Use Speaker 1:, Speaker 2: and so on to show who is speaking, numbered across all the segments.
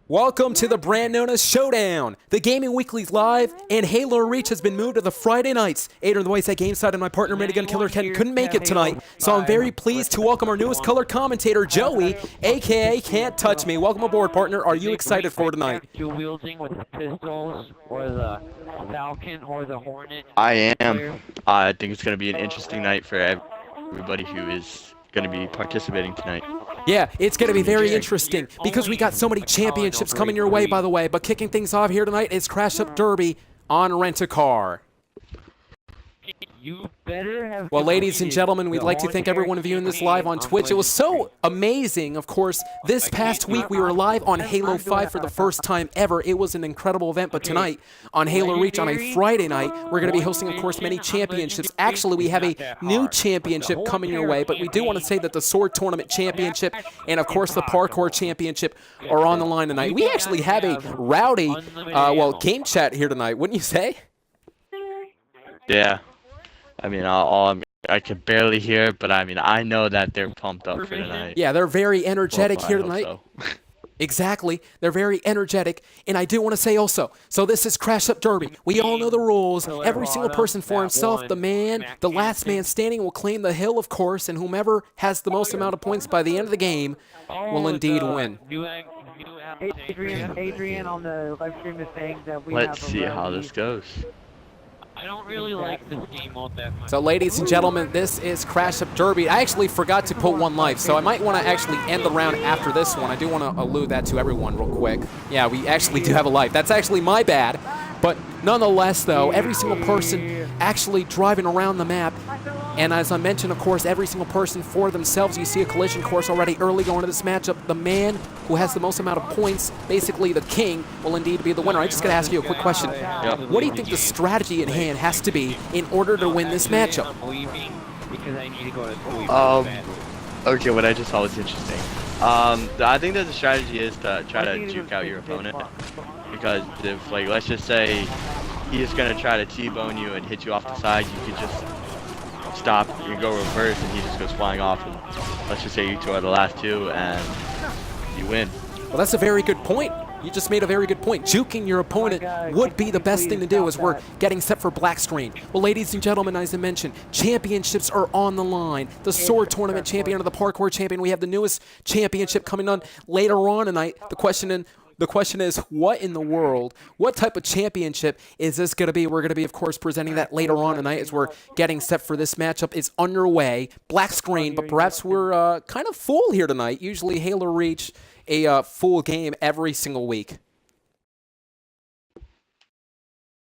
Speaker 1: Welcome to the brand known as Showdown. The Gaming Weekly's live, and Halo Reach has been moved to the Friday nights. AdrianTheVoice at GameSide and my partner Minigun Killer Ken couldn't make it tonight, so I'm very pleased to welcome our newest color commentator, Joey, a.k.a. Can't Touch Me. Welcome aboard, partner. Are you excited for tonight?
Speaker 2: Dual wielding with the pistols, or the Falcon, or the Hornet.
Speaker 3: I am. I think it's going to be an interesting night for everybody who is going to be participating tonight.
Speaker 1: Yeah, it's going to be very interesting because we got so many championships coming your way, by the way. But kicking things off here tonight is Crash Up Derby on Rent-A-Car.
Speaker 2: You better have.
Speaker 1: Well, ladies and gentlemen, we'd like to thank everyone viewing this live on Twitch. It was so amazing, of course. This past week, we were live on Halo 5 for the first time ever. It was an incredible event, but tonight, on Halo Reach on a Friday night, we're going to be hosting, of course, many championships. Actually, we have a new championship coming your way, but we do want to say that the Sword Tournament Championship and, of course, the Parkour Championship are on the line tonight. We actually have a rowdy, game chat here tonight, wouldn't you say?
Speaker 3: Yeah. I mean, I can barely hear, but I mean, I know that they're pumped up for tonight.
Speaker 1: Yeah, they're very energetic here tonight.
Speaker 3: So.
Speaker 1: Exactly. They're very energetic. And I do want to say also, so this is Crash Up Derby. We all know the rules. Every single person for himself. The last man standing will claim the hill, of course, and whomever has the most amount of points by the end of the game will indeed win.
Speaker 4: Adrian on the live stream is saying that we
Speaker 3: Let's see how this goes.
Speaker 2: I don't really like this game all that much.
Speaker 1: So, ladies and gentlemen, this is Crash Up Derby. I actually forgot to put one life, so I might want to actually end the round after this one. I do want to allude that to everyone real quick. Yeah, we actually do have a life. That's actually my bad. But nonetheless, though, every single person actually driving around the map. And as I mentioned, of course, every single person for themselves. You see a collision course already early going into this matchup. The man who has the most amount of points, basically the king, will indeed be the winner. I just got to ask you a quick question. What do you think the strategy at hand has to be in order to win this matchup?
Speaker 3: Okay, what I just saw was interesting. I think that the strategy is to try to juke out your opponent. Because if, like, let's just say he's going to try to T-bone you and hit you off the side, you could just stop, you can go reverse, and he just goes flying off. And let's just say you two are the last two, and you win.
Speaker 1: Well, that's a very good point. You just made a very good point. Juking your opponent would be the best thing to do as we're getting set for black screen. Well, ladies and gentlemen, as I mentioned, championships are on the line. The Sword Tournament champion or the Parkour champion. We have the newest championship coming on later on tonight. The question is, what in the world, what type of championship is this going to be? We're going to be, of course, presenting that later on tonight as we're getting set for this matchup. It's underway, black screen, but perhaps we're kind of full here tonight. Usually Halo Reach a full game every single week.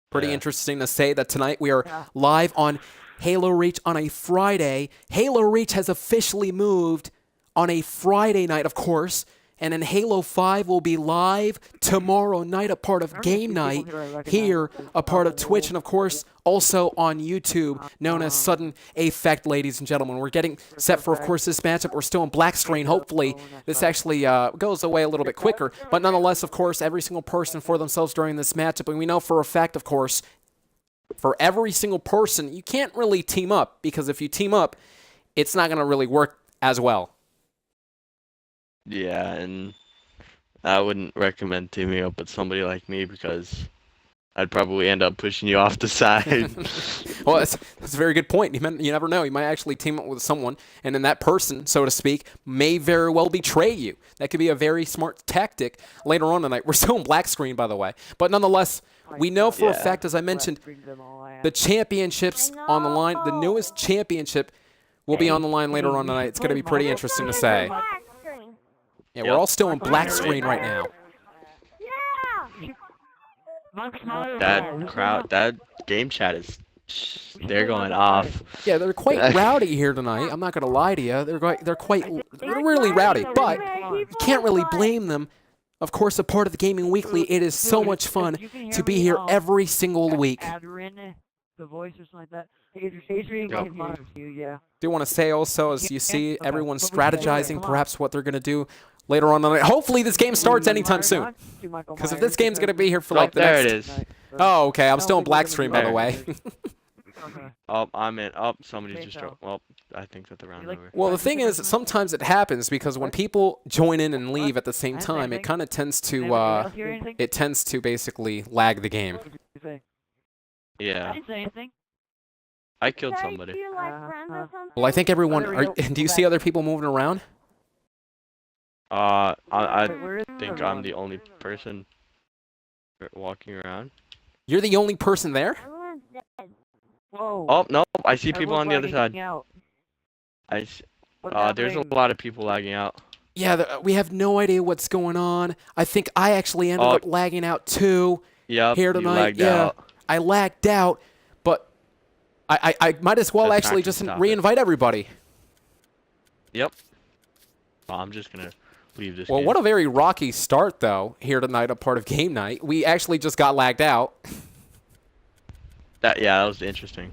Speaker 1: Pretty interesting to say that tonight we are live on Halo Reach on a Friday. Halo Reach has officially moved on a Friday night, of course. And then Halo 5 will be live tomorrow night, a part of Game Night, here, a part of Twitch, and of course, also on YouTube, known as Sudden Effect, ladies and gentlemen. We're getting set for, of course, this matchup. We're still in black screen. Hopefully, this actually goes away a little bit quicker. But nonetheless, of course, every single person for themselves during this matchup. And we know for a fact, of course, for every single person, you can't really team up, because if you team up, it's not going to really work as well.
Speaker 3: Yeah, and I wouldn't recommend teaming up with somebody like me because I'd probably end up pushing you off the side.
Speaker 1: Well, that's a very good point. You never know. You might actually team up with someone, and then that person, so to speak, may very well betray you. That could be a very smart tactic later on tonight. We're still in black screen, by the way. But nonetheless, we know for a fact, as I mentioned, the championships on the line, the newest championship will be on the line later on tonight. It's going to be pretty interesting to say. Yeah, we're all still in black screen right now.
Speaker 3: That crowd, that game chat is, they're going off.
Speaker 1: Yeah, they're quite rowdy here tonight. I'm not going to lie to you. They're really rowdy, but you can't really blame them. Of course, a part of the Gaming Weekly, it is so much fun to be here every single week.
Speaker 4: AdrianTheVoice or something like that. Adrian can hear you, yeah.
Speaker 1: Do want to say also, as you see, everyone's strategizing perhaps what they're going to do later on tonight. Hopefully this game starts anytime soon. Because if this game's going to be here for like the
Speaker 3: there
Speaker 1: next...
Speaker 3: it is.
Speaker 1: Oh, okay. I'm still in black screen, by the way.
Speaker 3: Oh, I'm in. Oh, somebody just dropped. Well, I think that the round's
Speaker 4: like-
Speaker 3: over.
Speaker 1: Well, the thing is, sometimes it happens because when people join in and leave at the same
Speaker 4: I didn't say
Speaker 1: time, it
Speaker 4: anything.
Speaker 1: kind of tends
Speaker 4: Anybody
Speaker 1: to
Speaker 4: else hear anything?
Speaker 1: it tends to basically lag the game.
Speaker 4: What did you say? I
Speaker 3: Yeah,
Speaker 4: didn't say anything.
Speaker 3: I killed somebody.
Speaker 1: Well, I think everyone.
Speaker 4: There we go.
Speaker 1: Do you see other people moving around?
Speaker 3: I
Speaker 4: Wait, where is
Speaker 3: think
Speaker 4: everyone?
Speaker 3: I'm the only person walking around.
Speaker 1: You're the only person there?
Speaker 4: Whoa.
Speaker 3: Oh no, I see people on the other
Speaker 4: Everyone's
Speaker 3: side.
Speaker 4: lagging out. What's
Speaker 3: There's a
Speaker 4: happening?
Speaker 3: lot of people lagging out.
Speaker 1: Yeah, we have no idea what's going on. I think I actually ended up lagging out too.
Speaker 3: Yep,
Speaker 1: Here
Speaker 3: you
Speaker 1: tonight,
Speaker 3: lagged
Speaker 1: yeah.
Speaker 3: out.
Speaker 1: I lagged out, but I might as well
Speaker 3: That's
Speaker 1: actually
Speaker 3: not
Speaker 1: just
Speaker 3: gonna stop
Speaker 1: re-invite everybody.
Speaker 3: Yep. Well, I'm just gonna leave this
Speaker 1: Well,
Speaker 3: game.
Speaker 1: what a very rocky start, though, here tonight, a part of game night. We actually just got lagged out.
Speaker 3: That was interesting.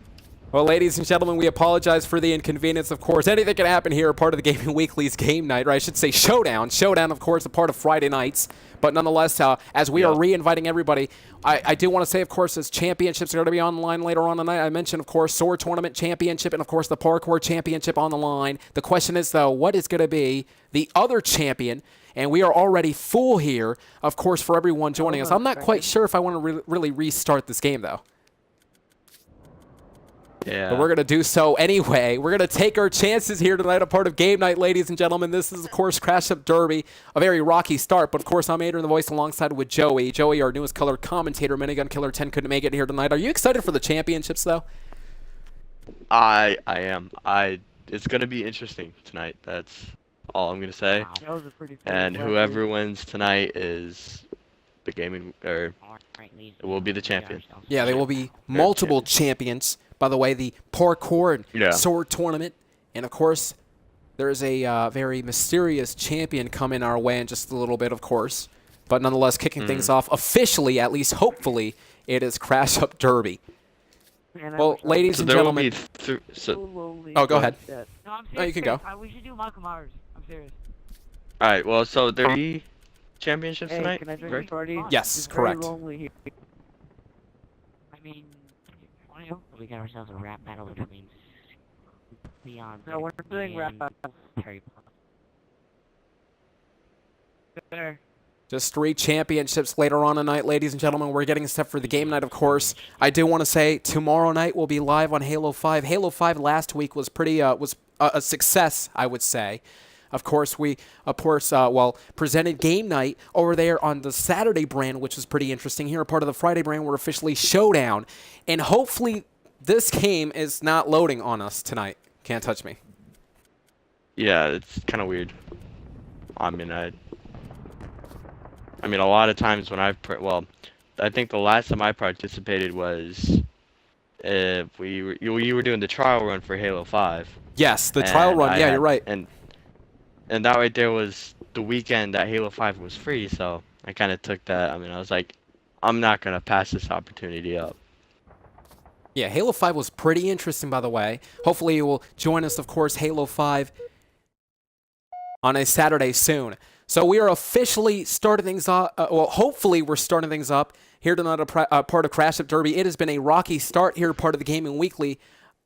Speaker 1: Well, ladies and gentlemen, we apologize for the inconvenience, of course. Anything can happen here, a part of the Gaming Weekly's game night, or I should say showdown. Showdown, of course, a part of Friday nights. But nonetheless, as we are re-inviting everybody, I do want to say, of course, as championships are going to be online later on tonight. I mentioned, of course, Sword Tournament Championship and, of course, the Parkour Championship on the line. The question is, though, what is going to be the other champion? And we are already full here, of course, for everyone joining us. I'm not quite sure if I want to really restart this game, though.
Speaker 3: Yeah.
Speaker 1: But we're going to do so anyway. We're going to take our chances here tonight, a part of game night, ladies and gentlemen. This is, of course, Crash Up Derby, a very rocky start. But, of course, I'm AdrianTheVoice alongside with Joey. Joey, our newest color commentator, Minigun Killer 10 couldn't make it here tonight. Are you excited for the championships, though?
Speaker 3: I am. It's gonna be interesting tonight. That's all I'm gonna say.
Speaker 4: That was a pretty
Speaker 3: And
Speaker 4: fun
Speaker 3: whoever wins tonight is the gaming, or it will be the champion.
Speaker 1: Yeah, there will be multiple champions. By the way, the Parkour and Sword Tournament. And, of course, there is a very mysterious champion coming our way in just a little bit, of course. But nonetheless, kicking things off officially, at least hopefully, it is Crash Up Derby.
Speaker 4: Man,
Speaker 1: Well, ladies and gentlemen. Oh, go ahead.
Speaker 4: No, I'm serious.
Speaker 1: No, you can go.
Speaker 4: We should do Michael Myers. I'm serious.
Speaker 3: Alright, well, so there are 3 championships
Speaker 4: Hey,
Speaker 3: tonight?
Speaker 4: can I join
Speaker 3: Right?
Speaker 4: this party?
Speaker 1: Yes,
Speaker 4: It's
Speaker 1: correct.
Speaker 4: Very lonely here.
Speaker 2: I mean, we got ourselves a rap battle between Leon.
Speaker 4: No, we're doing rap.
Speaker 2: Harry Potter.
Speaker 4: There.
Speaker 1: Just 3 championships later on tonight, ladies and gentlemen. We're getting set for the game night, of course. I do want to say tomorrow night we'll be live on Halo 5. Halo 5 last week was pretty was a success, I would say. Of course, we presented game night over there on the Saturday brand, which was pretty interesting. Here, a part of the Friday brand, we're officially Showdown, and hopefully this game is not loading on us tonight. Can't touch me.
Speaker 3: Yeah, it's kind of weird. I mean, a lot of times when I think the last time I participated was you were doing the trial run for Halo 5.
Speaker 1: Yes, the trial run. Yeah, you're right.
Speaker 3: And that right there was the weekend that Halo 5 was free, so I kind of took that. I mean, I was like, I'm not gonna pass this opportunity up.
Speaker 1: Yeah, Halo 5 was pretty interesting, by the way. Hopefully you will join us, of course, Halo 5 on a Saturday soon. So we are officially starting things up. Hopefully we're starting things up here tonight, a part of Crash Up Derby. It has been a rocky start here, part of the Gaming Weekly.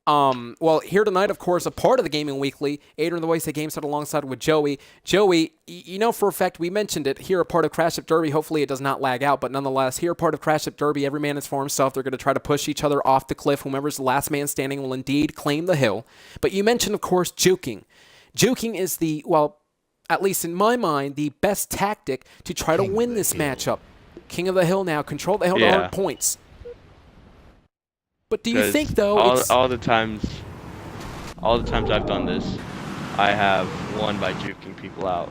Speaker 1: Here tonight, of course, a part of the Gaming Weekly, AdrianTheVoice, the game set alongside with Joey. Joey, you know for a fact, we mentioned it, here a part of Crash Up Derby. Hopefully it does not lag out, but nonetheless, here a part of Crash Up Derby, every man is for himself. They're going to try to push each other off the cliff. Whomever's the last man standing will indeed claim the hill. But you mentioned, of course, juking. Juking is the, at least in my mind, the best tactic to try to win this matchup. King of the hill now, control the hill to hard points. But do you think, though,
Speaker 3: all the times I've done this, I have won by juking people out.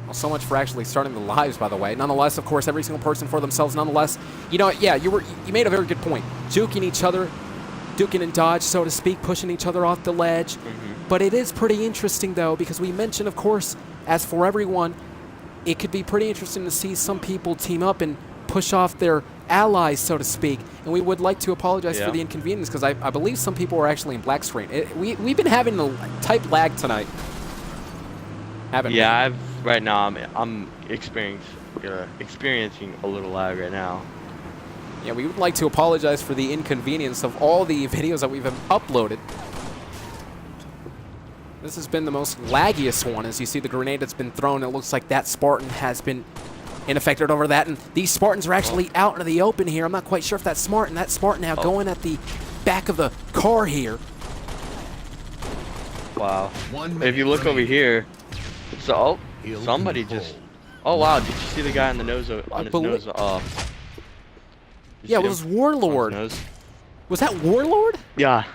Speaker 1: Well, so much for actually starting the lives, by the way. Nonetheless, of course, every single person for themselves. Nonetheless, you know, yeah, you made a very good point. Juking each other, duking and dodge, so to speak, pushing each other off the ledge. But it is pretty interesting, though, because we mentioned, of course, as for everyone, it could be pretty interesting to see some people team up and push off their allies, so to speak. And we would like to apologize for the inconvenience, because I believe some people are actually in black screen. We've been having a type lag tonight. Haven't we?
Speaker 3: Right now I'm experiencing a little lag right now.
Speaker 1: Yeah, we would like to apologize for the inconvenience of all the videos that we've uploaded. This has been the most laggiest one. As you see the grenade that's been thrown, it looks like that Spartan has been unaffected over that. And these Spartans are actually out into the open here. I'm not quite sure if that's smart. And that Spartan now going at the back of the car here.
Speaker 3: Wow. If you look over here, so somebody just. Oh wow! Did you see the guy on the nose? On his nose?
Speaker 1: Yeah, it was Warlord. Was that Warlord?
Speaker 3: Yeah,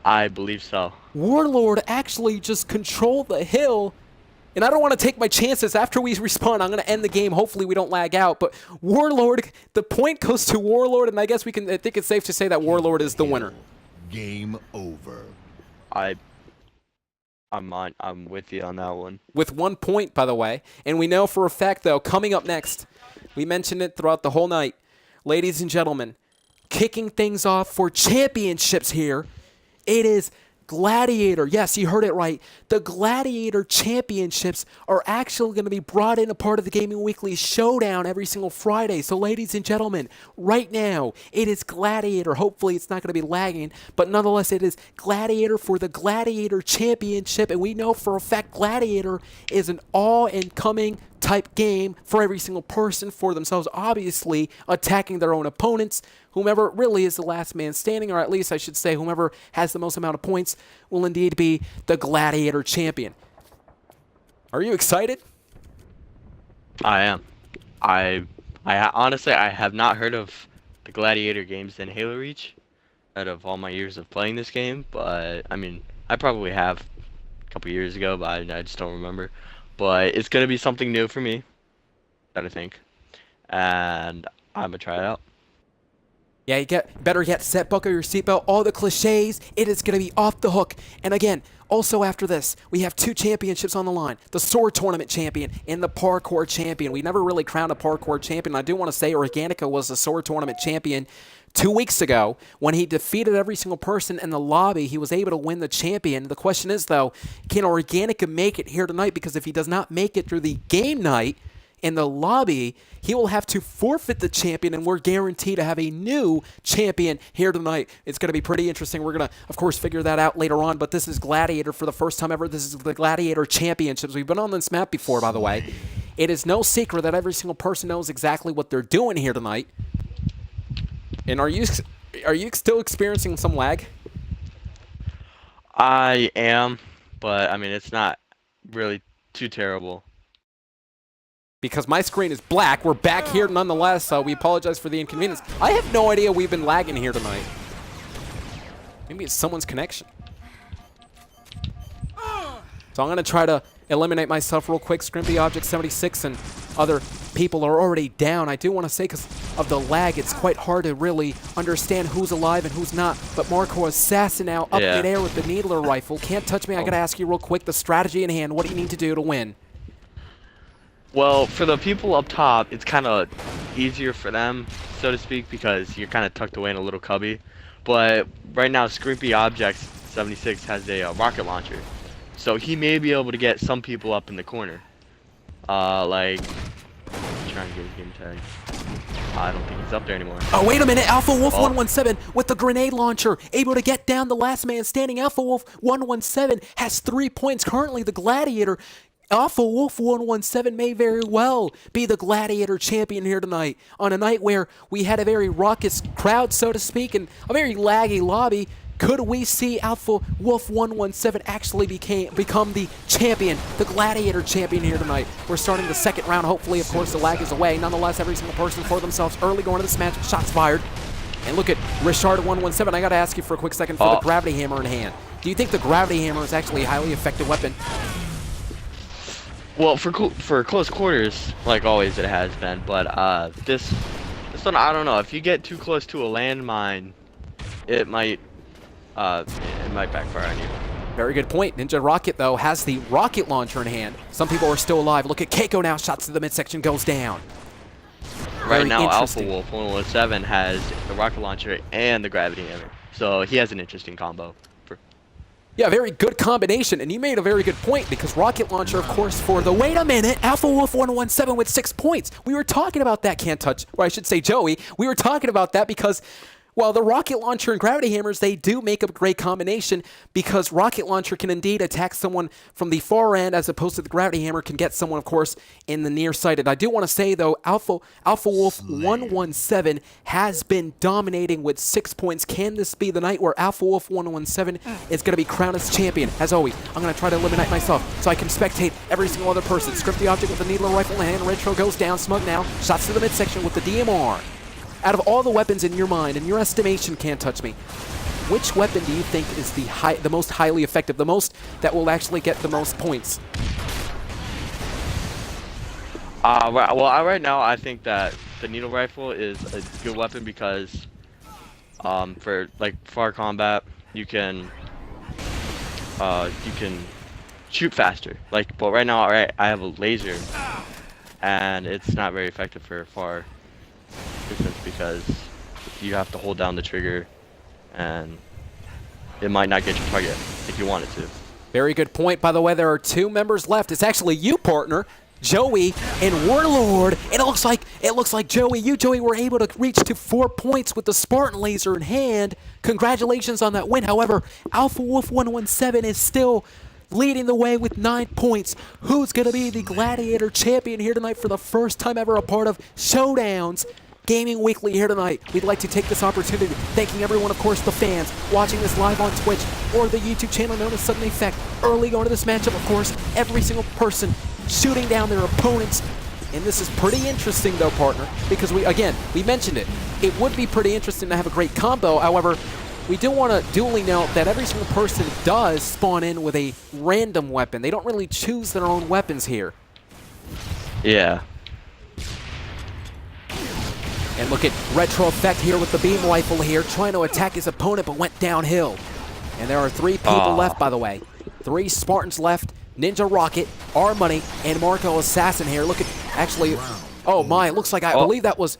Speaker 3: I believe so.
Speaker 1: Warlord actually just controlled the hill. And I don't want to take my chances. After we respawn, I'm going to end the game. Hopefully we don't lag out. But Warlord, the point goes to Warlord, and I guess I think it's safe to say that Warlord is the winner.
Speaker 5: Game over.
Speaker 3: I'm with you on that one.
Speaker 1: With 1 point, by the way. And we know for a fact, though, coming up next, we mentioned it throughout the whole night. Ladies and gentlemen, kicking things off for championships here, it is Gladiator. Yes, you heard it right. The Gladiator Championships are actually going to be brought in a part of the Gaming Weekly Showdown every single Friday. So, ladies and gentlemen, right now, it is Gladiator. Hopefully, it's not going to be lagging, but nonetheless, it is Gladiator for the Gladiator Championship. And we know for a fact Gladiator is an all-incoming type game for every single person for themselves, obviously attacking their own opponents. Whomever really is the last man standing, or at least I should say whomever has the most amount of points, will indeed be the Gladiator champion. Are you excited?
Speaker 3: I am. I honestly, I have not heard of the Gladiator games in Halo Reach out of all my years of playing this game, but I mean, I probably have a couple years ago, but I just don't remember. But it's going to be something new for me, that I think, and I'm going to try it out.
Speaker 1: Yeah, better yet, set, buckle your seatbelt, all the cliches, it is going to be off the hook. And again, also after this, we have 2 championships on the line, the Sword Tournament champion and the Parkour champion. We never really crowned a Parkour champion. I do want to say Organica was the Sword Tournament champion 2 weeks ago. When he defeated every single person in the lobby, he was able to win the champion. The question is, though, can Organica make it here tonight? Because if he does not make it through the game night, in the lobby, he will have to forfeit the champion, and we're guaranteed to have a new champion here tonight. It's going to be pretty interesting. We're going to, of course, figure that out later on, but this is Gladiator for the first time ever. This is the Gladiator Championships. We've been on this map before, by the way. It is no secret that every single person knows exactly what they're doing here tonight. And are you still experiencing some lag?
Speaker 3: I am, but I mean, it's not really too terrible.
Speaker 1: Because my screen is black. We're back here nonetheless, so we apologize for the inconvenience. I have no idea we've been lagging here tonight. Maybe it's someone's connection. So I'm going to try to eliminate myself real quick. CaNtxToUcHxIVIe and other people are already down. I do want to say, because of the lag, it's quite hard to really understand who's alive and who's not. But Marco Assassin now up in air with the Needler rifle. Can't touch me. I got to ask you real quick, the strategy in hand. What do you need to do to win?
Speaker 3: Well, for the people up top, it's kind of easier for them, so to speak, because you're kind of tucked away in a little cubby. But right now, CaNtxToUcHxIVIe has a rocket launcher, so he may be able to get some people up in the corner. Like, I'm trying to get his game tag. I don't think he's up there anymore.
Speaker 1: Oh, wait a minute. Alpha Wolf 117 with the grenade launcher, able to get down the last man standing. Alpha Wolf 117 has 3 points. Currently, the Gladiator Alpha Wolf 117 may very well be the Gladiator champion here tonight, on a night where we had a very raucous crowd, so to speak, and a very laggy lobby. Could we see Alpha Wolf 117 actually become the champion, the Gladiator champion here tonight? We're starting the second round. Hopefully, of course, the lag is away. Nonetheless, every single person for themselves early going into this match. Shots fired. And look at Richard 117. I got to ask you for a quick second for the Gravity Hammer in hand. Do you think the Gravity Hammer is actually a highly effective weapon?
Speaker 3: Well, for close quarters, like always, it has been. But this one, I don't know. If you get too close to a landmine, it might backfire on you.
Speaker 1: Very good point. Ninja Rocket, though, has the rocket launcher in hand. Some people are still alive. Look at Keiko now. Shots to the midsection, goes down.
Speaker 3: Right now, Alpha Wolf 117 has the rocket launcher and the gravity hammer, so he has an interesting combo.
Speaker 1: Yeah, very good combination, and you made a very good point, because rocket launcher, of course, for the... Wait a minute! Alpha Wolf 117 with 6 points. We were talking about that, Can't Touch, or I should say Joey. We were talking about that because Well, the rocket launcher and gravity hammers, they do make a great combination because rocket launcher can indeed attack someone from the far end as opposed to the gravity hammer can get someone, of course, in the nearsighted. I do want to say, though, Alpha Wolf 117 has been dominating with 6 points. Can this be the night where Alpha Wolf 117 is going to be crowned as champion? As always, I'm going to try to eliminate myself so I can spectate every single other person. Script the object with the needler rifle in hand. Retro goes down. Smug now. Shots to the midsection with the DMR. Out of all the weapons in your mind, in your estimation, CaNtxToUcHxIVie, which weapon do you think is the most highly effective, the most that will actually get the most points?
Speaker 3: Right now, I think that the needle rifle is a good weapon because, for like far combat, you can shoot faster. Like, but right now, I have a laser, and it's not very effective for far distance because you have to hold down the trigger, and it might not get your target if you want it to.
Speaker 1: Very good point. By the way, there are 2 members left. It's actually you, partner, Joey and Warlord. And it looks like Joey, were able to reach to 4 points with the Spartan laser in hand. Congratulations on that win. However, Alpha Wolf 117 is still leading the way with 9 points. Who's going to be the Gladiator champion here tonight for the first time ever a part of Showdowns Gaming Weekly here tonight? We'd like to take this opportunity thanking everyone, of course, the fans watching this live on Twitch or the YouTube channel known as Sudden Effect. Early going to this matchup, of course, every single person shooting down their opponents. And this is pretty interesting, though, partner, because we mentioned it. It would be pretty interesting to have a great combo. However, we do want to duly note that every single person does spawn in with a random weapon. They don't really choose their own weapons here.
Speaker 3: Yeah.
Speaker 1: And look at Retro Effect here with the beam rifle here, trying to attack his opponent, but went downhill. And there are 3 people left, by the way. 3 Spartans left. Ninja Rocket, R-Money, and Marco Assassin here. Look at, actually, oh my, it looks like I believe that was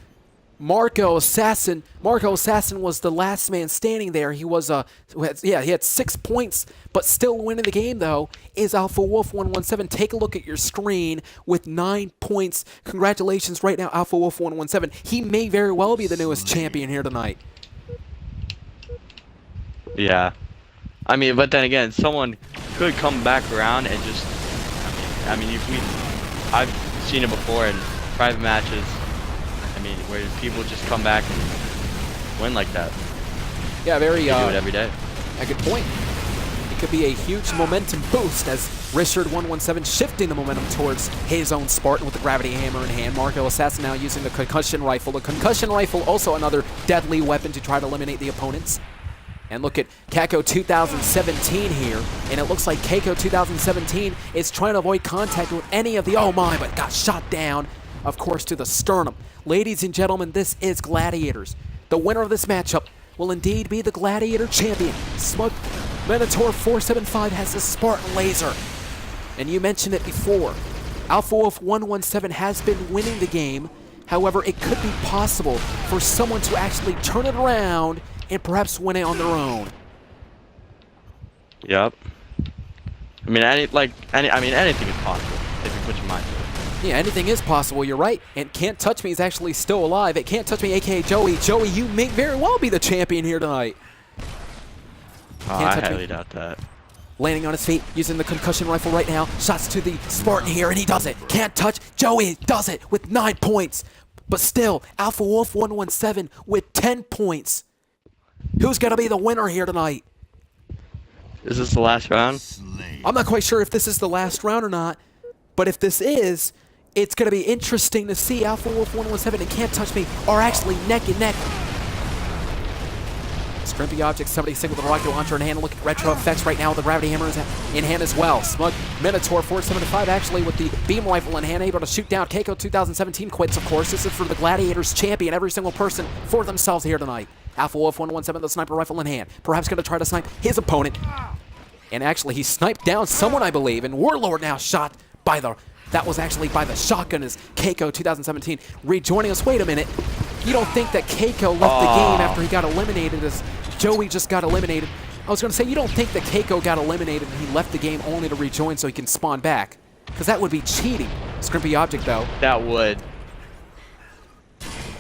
Speaker 1: Marco Assassin. Marco Assassin was the last man standing there. He was, he had 6 points, but still winning the game, though, is Alpha Wolf 117. Take a look at your screen with 9 points. Congratulations right now, Alpha Wolf 117. He may very well be the newest champion here tonight.
Speaker 3: Yeah. I mean, but then again, someone could come back around and just, I mean, I've seen it before in private matches. I mean, where people just come back and win like that.
Speaker 1: Yeah, very.
Speaker 3: They do it every day.
Speaker 1: A good point. It could be a huge momentum boost as Richard 117 shifting the momentum towards his own Spartan with the gravity hammer in hand. Marco Assassin now using the concussion rifle. The concussion rifle also another deadly weapon to try to eliminate the opponents. And look at CaNtxToUcHxIVie 2017 here, and it looks like CaNtxToUcHxIVie 2017 is trying to avoid contact with any of the, oh my, but got shot down, of course, to the sternum. Ladies and gentlemen, this is Gladiators. The winner of this matchup will indeed be the Gladiator champion. Smug Minotaur 475 has the Spartan laser. And you mentioned it before. Alpha Wolf 117 has been winning the game. However, it could be possible for someone to actually turn it around and perhaps win it on their own.
Speaker 3: Yep. I mean, anything is possible if you put your mind to it.
Speaker 1: Yeah, anything is possible, you're right. And CaNtxToUcHxIVie is actually still alive. It CaNtxToUcHxIVie, a.k.a. Joey. Joey, you may very well be the champion here tonight.
Speaker 3: I highly doubt that.
Speaker 1: Landing on his feet, using the concussion rifle right now. Shots to the Spartan here, and he does it. CaNtxToUcHxIVie, Joey does it with 9 points. But still, Alpha Wolf 117 with 10 points. Who's going to be the winner here tonight?
Speaker 3: Is this the last round?
Speaker 1: I'm not quite sure if this is the last round or not, but if this is, it's going to be interesting to see. Alpha Wolf 117 and CaNtxToUcHxIVie are actually neck and neck. Scrimpy Object, somebody single the rocket launcher in hand. Look at Retro Effects right now with the gravity hammer in hand as well. Smug Minotaur 475 actually with the beam rifle in hand, able to shoot down. CaNtxToUcHxIVie 2017 quits, of course. This is for the Gladiators champion, every single person for themselves here tonight. Alpha Wolf 117, the sniper rifle in hand. Perhaps going to try to snipe his opponent. And actually, he sniped down someone, I believe. And Warlord now shot by the... That was actually by the shotgun as CaNtxToUcHXIVie 2017 rejoining us. Wait a minute. You don't think that CaNtxToUcHXIVie left the game after he got eliminated as Joey just got eliminated? I was going to say, you don't think that CaNtxToUcHXIVie got eliminated and he left the game only to rejoin so he can spawn back? Because that would be cheating. Scrimpy Object, though.
Speaker 3: That would.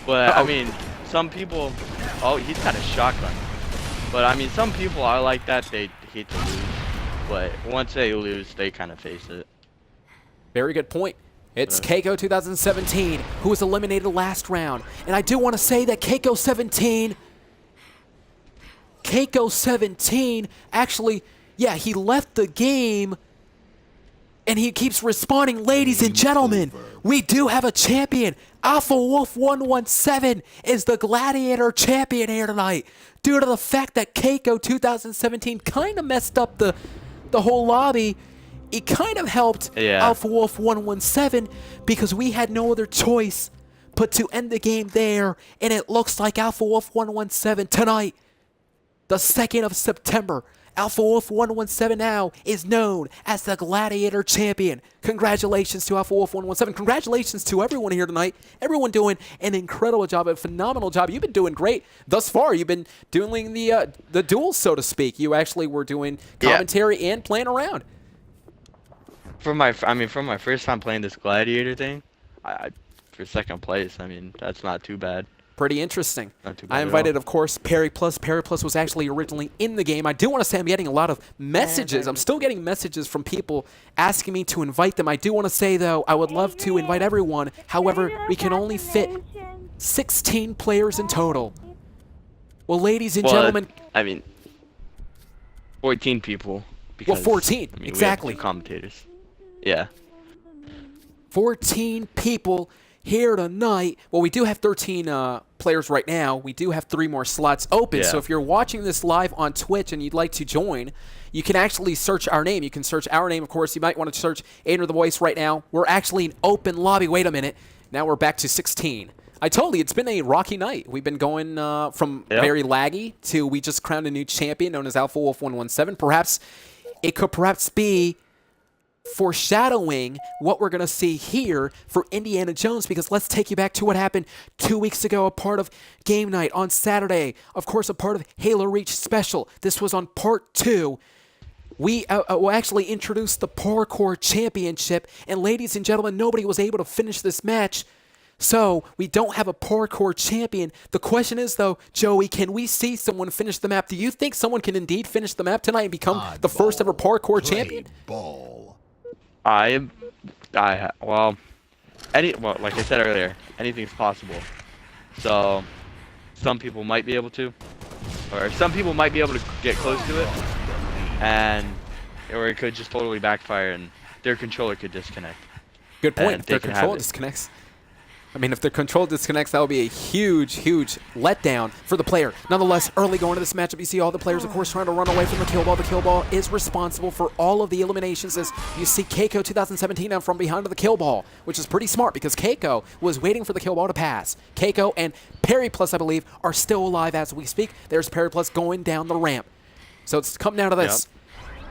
Speaker 3: But, I mean, some people Oh, he's got a shotgun. But I mean, some people are like that. They hate to lose. But once they lose, they kind of face it.
Speaker 1: Very good point. It's CaNxToUcHxIVie 2017 who was eliminated last round. And I do want to say that CaNxToUcHxIVie 17 actually, yeah, he left the game and he keeps responding. Ladies and gentlemen, we do have a champion. Alpha Wolf 117 is the Gladiator champion here tonight due to the fact that CaNxToUcHxIVie 2017 kind of messed up the whole lobby. It kind of helped Alpha Wolf 117 because we had no other choice but to end the game there. And it looks like Alpha Wolf 117 tonight, the 2nd of September, Alpha Wolf 117 now is known as the Gladiator Champion. Congratulations to Alpha Wolf 117. Congratulations to everyone here tonight. Everyone doing an incredible job, a phenomenal job. You've been doing great thus far. You've been doing the duels, so to speak. You actually were doing commentary and playing around.
Speaker 3: From my first time playing this Gladiator thing, for second place, I mean, that's not too bad.
Speaker 1: Pretty interesting.
Speaker 3: Not too bad
Speaker 1: I invited, of course, Perry Plus. Perry Plus was actually originally in the game. I do want to say I'm getting a lot of messages. I'm still getting messages from people asking me to invite them. I do want to say, though, I would love to invite everyone. However, we can only fit 16 players in total. Well, ladies and gentlemen.
Speaker 3: I mean, 14 people. Because,
Speaker 1: well, 14,
Speaker 3: I mean,
Speaker 1: exactly.
Speaker 3: We have 2 commentators. Yeah.
Speaker 1: 14 people here tonight. Well, we do have 13 players right now. We do have 3 more slots open. So if you're watching this live on Twitch and you'd like to join, you can actually search our name. You can search our name, of course. You might want to search AdrianTheVoice right now. We're actually an open lobby. Wait a minute. Now we're back to 16. I told you, it's been a rocky night. We've been going from very laggy to we just crowned a new champion known as Alpha Wolf 117. Perhaps it could be foreshadowing what we're going to see here for Indiana Jones, because let's take you back to what happened 2 weeks ago, a part of Game Night on Saturday. Of course, a part of Halo Reach Special. This was on part 2. We actually introduced the Parkour Championship, and ladies and gentlemen, nobody was able to finish this match. So, we don't have a parkour champion. The question is, though, Joey, can we see someone finish the map? Do you think someone can indeed finish the map tonight and become the first ever parkour champion?
Speaker 3: Well, like I said earlier, anything's possible. So, some people might be able to, or some people might be able to get close to it, or it could just totally backfire and their controller could disconnect.
Speaker 1: Good point. If their controller disconnects. I mean, if their control disconnects, that would be a huge, huge letdown for the player. Nonetheless, early going into this matchup, you see all the players, of course, trying to run away from the kill ball. The kill ball is responsible for all of the eliminations, as you see CaNxToUcHxIVie 2017 now from behind the kill ball, which is pretty smart because CaNxToUcHxIVie was waiting for the kill ball to pass. CaNxToUcHxIVie and Perry Plus, I believe, are still alive as we speak. There's Perry Plus going down the ramp. So it's come down to this.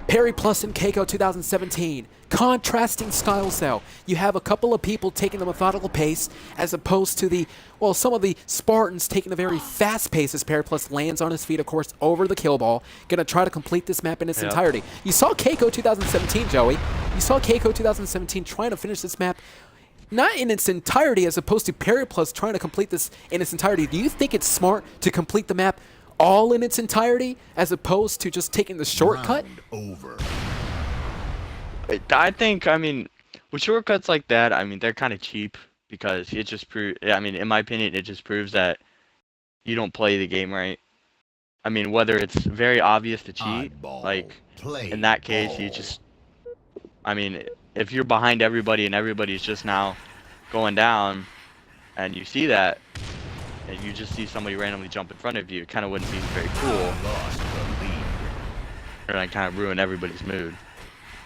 Speaker 1: Perry Plus and CaNxToUcHxIVie 2017. Contrasting styles, though. You have a couple of people taking the methodical pace as opposed to the, well, some of the Spartans taking a very fast pace as Perry Plus lands on his feet, of course, over the kill ball. Going to try to complete this map in its entirety. You saw CaNxToUcHXIVie 2017, Joey. You saw CaNxToUcHXIVie 2017 trying to finish this map not in its entirety as opposed to Perry Plus trying to complete this in its entirety. Do you think it's smart to complete the map all in its entirety as opposed to just taking the shortcut?
Speaker 3: I think, I mean, with shortcuts like that, I mean, they're kind of cheap because it just proves, I mean, in my opinion, it just proves that you don't play the game right. I mean, whether it's very obvious to cheat, like, in that case, you just, I mean, if you're behind everybody and everybody's just now going down and you see that, and you just see somebody randomly jump in front of you, it kind of wouldn't be very cool. Or like kind of ruin everybody's mood.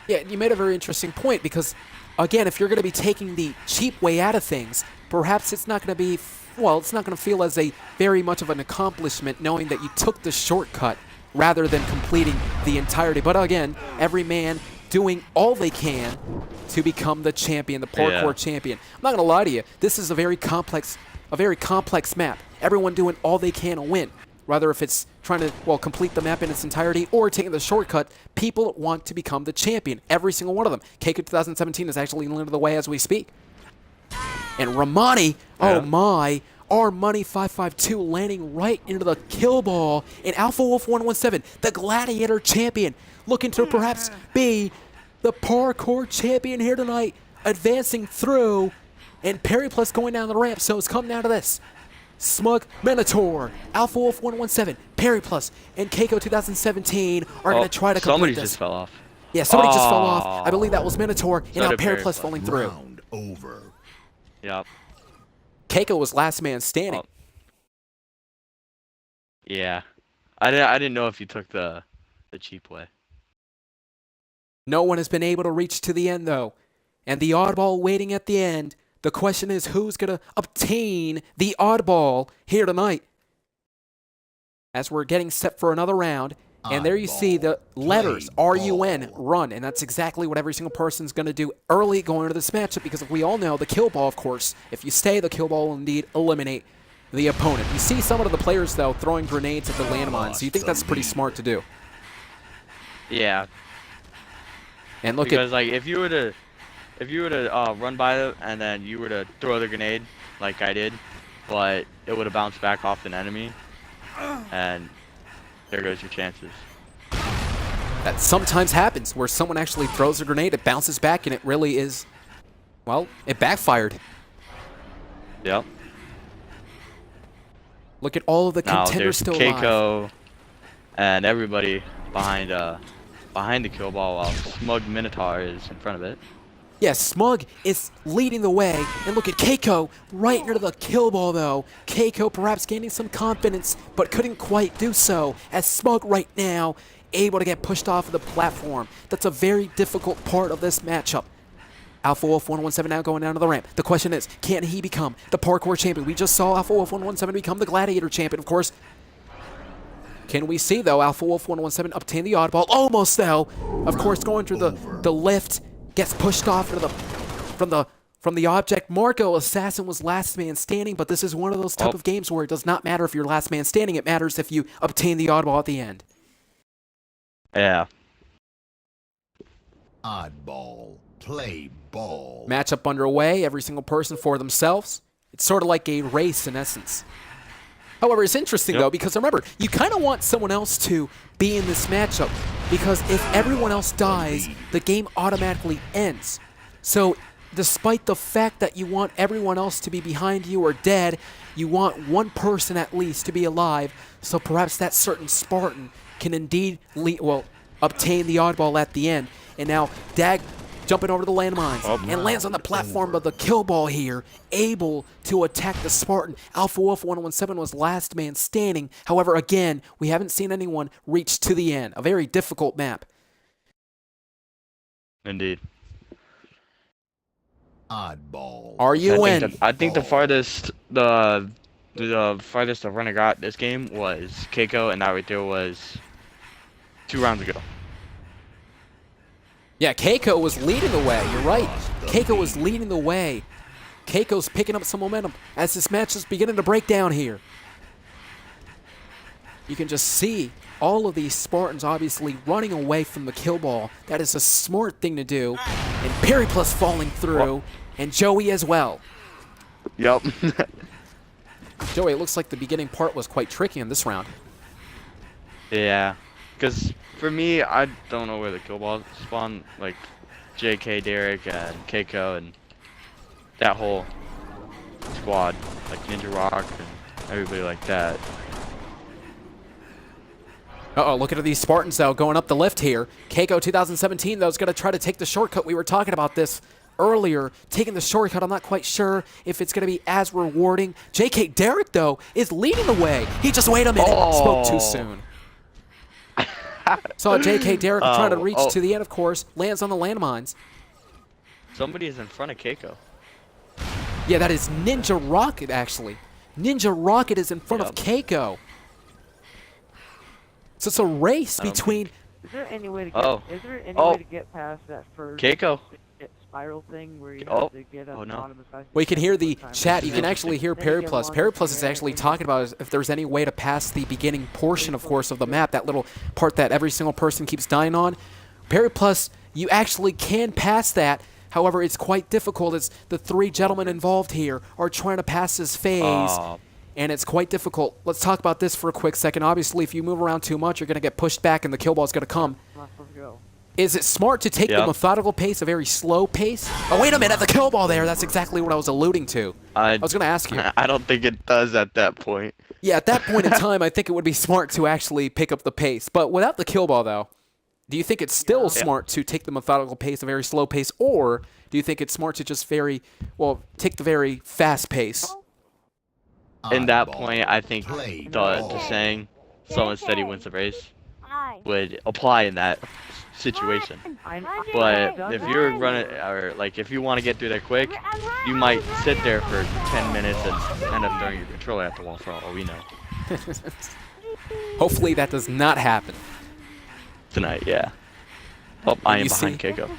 Speaker 1: Yeah, you made a very interesting point because, again, if you're going to be taking the cheap way out of things, perhaps it's not going to be, well, it's not going to feel as a very much of an accomplishment knowing that you took the shortcut rather than completing the entirety. But again, every man doing all they can to become the champion, the parkour champion. I'm not going to lie to you. This is a very complex map. Everyone doing all they can to win. Rather if it's trying to, well, complete the map in its entirety or taking the shortcut, people want to become the champion. Every single one of them. CaNxToUcHXIVie 2017 is actually leading the way as we speak. And Ramani, oh my, our money 552 landing right into the kill ball. And Alpha Wolf 117, the Gladiator champion, looking to perhaps be the parkour champion here tonight, advancing through. And Perry Plus going down the ramp, so it's come down to this. Smug Minotaur, Alpha Wolf 117, Perry Plus, and CaNtxToUcHxIVIe 2017 are going to try to complete
Speaker 3: somebody
Speaker 1: this.
Speaker 3: just fell off.
Speaker 1: Yeah, somebody just fell off. I believe that was Minotaur, and now
Speaker 3: did
Speaker 1: Perry
Speaker 3: Perry
Speaker 1: Plus
Speaker 3: Plus.
Speaker 1: falling through.
Speaker 5: Round over.
Speaker 3: Yep.
Speaker 1: CaNtxToUcHxIVIe was last man standing.
Speaker 3: Oh. Yeah. I didn't know if you took the cheap way.
Speaker 1: No one has been able to reach to the end, though. And the oddball waiting at the end. The question is, who's going to obtain the oddball here tonight? As we're getting set for another round. And there you see the letters, R-U-N, run. And that's exactly what every single person's going to do early going into this matchup. Because we all know the kill ball, of course, if you stay, the kill ball will indeed eliminate the opponent. You see some of the players, though, throwing grenades at the landmines. So you think that's pretty smart to do.
Speaker 3: Yeah.
Speaker 1: And look
Speaker 3: Because like if you were to run by them and then you were to throw the grenade like I did, but it would have bounced back off an enemy, and there goes your chances.
Speaker 1: That sometimes happens where someone actually throws a grenade, it bounces back, and it really is, well, it backfired.
Speaker 3: Yep.
Speaker 1: Look at all of the
Speaker 3: Now
Speaker 1: contenders
Speaker 3: there's
Speaker 1: still alive.
Speaker 3: CaNtxToUcHxIVIe and everybody behind the kill ball while Smug Minotaur is in front of it.
Speaker 1: Yeah, Smug is leading the way, and look at CaNtxToUcHxIVIe right into the kill ball, though. CaNtxToUcHxIVIe perhaps gaining some confidence, but couldn't quite do so, as Smug right now able to get pushed off of the platform. That's a very difficult part of this matchup. Alpha Wolf 117 now going down to the ramp. The question is, can he become the parkour champion? We just saw Alpha Wolf 117 become the Gladiator champion, of course. Can we see, though, Alpha Wolf 117 obtain the oddball? Almost, though. Of course, going through the lift, gets pushed off into from the object. Marco Assassin was last man standing, but this is one of those type of games where it does not matter if you're last man standing. It matters if you obtain the oddball at the end.
Speaker 3: Yeah.
Speaker 5: Oddball. Play ball.
Speaker 1: Matchup underway. Every single person for themselves. It's sort of like a race in essence. However, it's interesting, though, because remember, you kind of want someone else to be in this matchup, because if everyone else dies, the game automatically ends. So, despite the fact that you want everyone else to be behind you or dead, you want one person at least to be alive, so perhaps that certain Spartan can indeed obtain the oddball at the end. And now, Dag jumping over the landmines and lands on the platform of the kill ball here, able to attack the Spartan. Alpha Wolf 117 was last man standing. However, again, we haven't seen anyone reach to the end. A very difficult map.
Speaker 3: Indeed.
Speaker 5: Oddball.
Speaker 1: R-U-N.
Speaker 3: I think the farthest the farthest the runner got this game was CaNtxToUcHXIVIe, and that right there was 2 rounds ago.
Speaker 1: Yeah, CaNtxToUcHXIVIe was leading the way. You're right. CaNtxToUcHXIVIe was leading the way. CaNtxToUcHXIVIe's picking up some momentum as this match is beginning to break down here. You can just see all of these Spartans obviously running away from the kill ball. That is a smart thing to do. And Perry Plus falling through, and Joey as well.
Speaker 3: Yep.
Speaker 1: Joey, it looks like the beginning part was quite tricky in this round.
Speaker 3: Yeah, because for me, I don't know where the kill balls spawn, like JK, Derek, and CaNtxToUcHXIVIe, and that whole squad, like Ninja Rock and everybody like that.
Speaker 1: Uh-oh, look at these Spartans, though, going up the lift here. CaNtxToUcHXIVIe 2017, though, is going to try to take the shortcut. We were talking about this earlier. Taking the shortcut, I'm not quite sure if it's going to be as rewarding. JK Derek, though, is leading the way. He just, wait a minute, spoke too soon. Saw JK Derek trying to reach to the end, of course. Lands on the landmines.
Speaker 3: Somebody is in front of CaNtxToUcHXIVIe.
Speaker 1: Yeah, that is Ninja Rocket, actually. Ninja Rocket is in front of CaNtxToUcHXIVIe. So it's a race between...
Speaker 4: Is there any way to get? Is there any way to get past that first
Speaker 3: CaNtxToUcHXIVIe.
Speaker 4: spiral thing where you have to get up
Speaker 3: no.
Speaker 4: bottom as fast as
Speaker 1: Well, you can hear the
Speaker 4: time?
Speaker 1: chat. You can actually hear Perry Plus. Perry Plus is actually talking about if there's any way to pass the beginning portion, of course, of the map, that little part that every single person keeps dying on. Perry Plus, you actually can pass that, However, it's quite difficult as the 3 gentlemen involved here are trying to pass this phase. And it's quite difficult. Let's talk about this for a quick second. Obviously, if you move around too much, you're going to get pushed back and the kill ball is going to come.
Speaker 4: Let's go.
Speaker 1: Is it smart to take the methodical pace, a very slow pace? Oh, wait a minute, the kill ball there. That's exactly what I was alluding to. I was going to ask you.
Speaker 3: I don't think it does at that point.
Speaker 1: Yeah, at that point in time, I think it would be smart to actually pick up the pace. But without the kill ball, though, do you think it's still smart to take the methodical pace, a very slow pace, or do you think it's smart to just take the very fast pace?
Speaker 3: In that point, I think the saying, slow and steady wins the race, would apply in that situation. But if you're running, or like if you want to get through there quick, you might sit there for 10 minutes and end up throwing your controller at the wall for all we know.
Speaker 1: Hopefully that does not happen.
Speaker 3: Tonight, yeah. Oh, I am behind Keiko.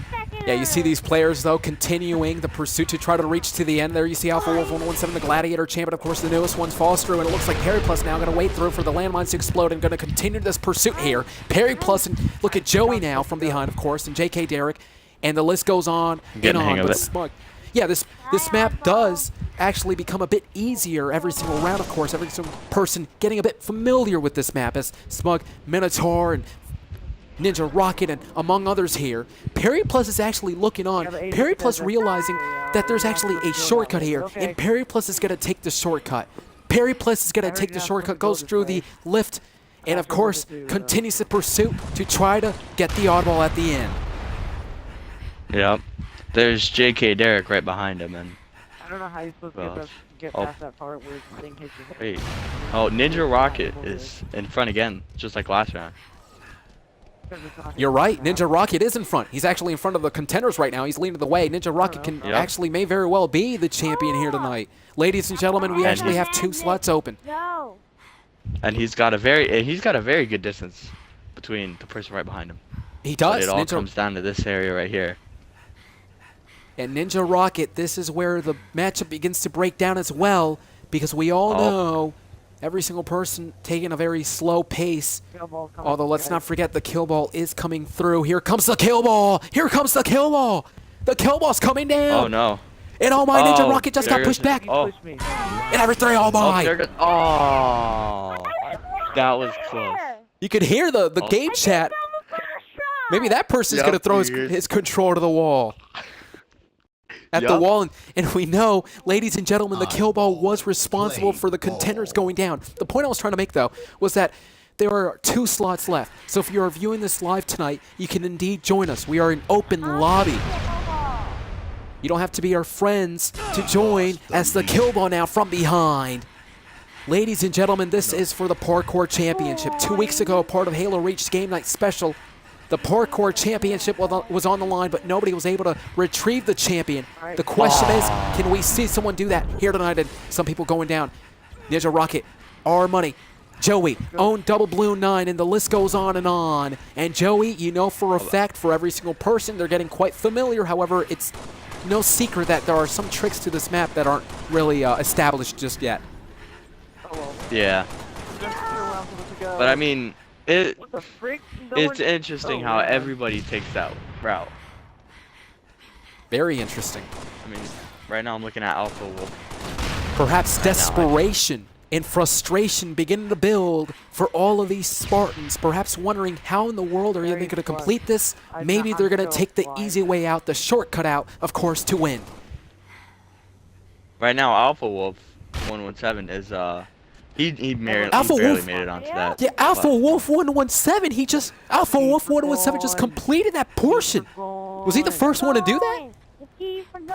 Speaker 1: Yeah, you see these players, though, continuing the pursuit to try to reach to the end. There you see Alpha Wolf 117, the Gladiator champion, of course, the newest one, falls through, and it looks like Perry Plus now going to wait through for the landmines to explode and going to continue this pursuit here. Perry Plus, and look at Joey now from behind, of course, and J.K. Derek, and the list goes on and on. But Smug, yeah, this map does actually become a bit easier every single round, of course, every single person getting a bit familiar with this map as Smug, Minotaur, and Ninja Rocket, and among others here. Perry Plus is actually looking on. Perry Plus realizing that there's actually a shortcut here, and Perry Plus is going to take the shortcut. Perry Plus is going to take the shortcut, goes through the lift, and of course, continues the pursuit to try to get the oddball at the end.
Speaker 3: Yep. There's J.K. Derek right behind him, and
Speaker 4: I don't know how you're supposed to get past that part where the thing hits your head.
Speaker 3: wait. Oh, Ninja Rocket is in front again, just like last round.
Speaker 1: You're right. Ninja Rocket is in front. He's actually in front of the contenders right now. He's leading the way. Ninja Rocket may very well be the champion here tonight. Ladies and gentlemen, we actually have 2 slots open.
Speaker 3: And he's got a very good distance between the person right behind him.
Speaker 1: He does.
Speaker 3: But it all comes down to this area right here.
Speaker 1: And Ninja Rocket, this is where the matchup begins to break down as well, because we all know every single person taking a very slow pace. Although let's not forget the kill ball is coming through. Here comes the kill ball. Here comes the kill ball. The kill ball's coming down.
Speaker 3: Oh no.
Speaker 1: And oh my, Ninja Rocket just got pushed back.
Speaker 3: Oh.
Speaker 1: And everything, oh my.
Speaker 3: That was close.
Speaker 1: You could hear the game chat. Maybe that person's going to throw his controller to the wall. At the wall, and we know, ladies and gentlemen, the kill ball was responsible for the contenders going down. The point I was trying to make, though, was that there are 2 slots left. So if you're viewing this live tonight, you can indeed join us. We are in open lobby. You don't have to be our friends to join as the kill ball now from behind. Ladies and gentlemen, this is for the Parkour Championship. 2 weeks ago, part of Halo Reach's Game Night Special, the Parkour Championship was on the line, but nobody was able to retrieve the champion. The question is, can we see someone do that here tonight? And some people going down. Ninja Rocket, our money. Joey, own Double Blue 9, and the list goes on and on. And Joey, you know for a fact, for every single person, they're getting quite familiar. However, it's no secret that there are some tricks to this map that aren't really established just yet.
Speaker 3: Yeah. But I mean, it's interesting how everybody takes that route.
Speaker 1: Very interesting.
Speaker 3: I mean, right now I'm looking at Alpha Wolf.
Speaker 1: Perhaps desperation and frustration beginning to build for all of these Spartans, perhaps wondering how in the world are they going to complete this? Maybe they're going to take the easy way out, the shortcut out, of course, to win.
Speaker 3: Right now, Alpha Wolf 117 is he barely made it onto that.
Speaker 1: Yeah, Alpha Wolf 117. Alpha Wolf 117 just completed that portion. Was he the first one to do that?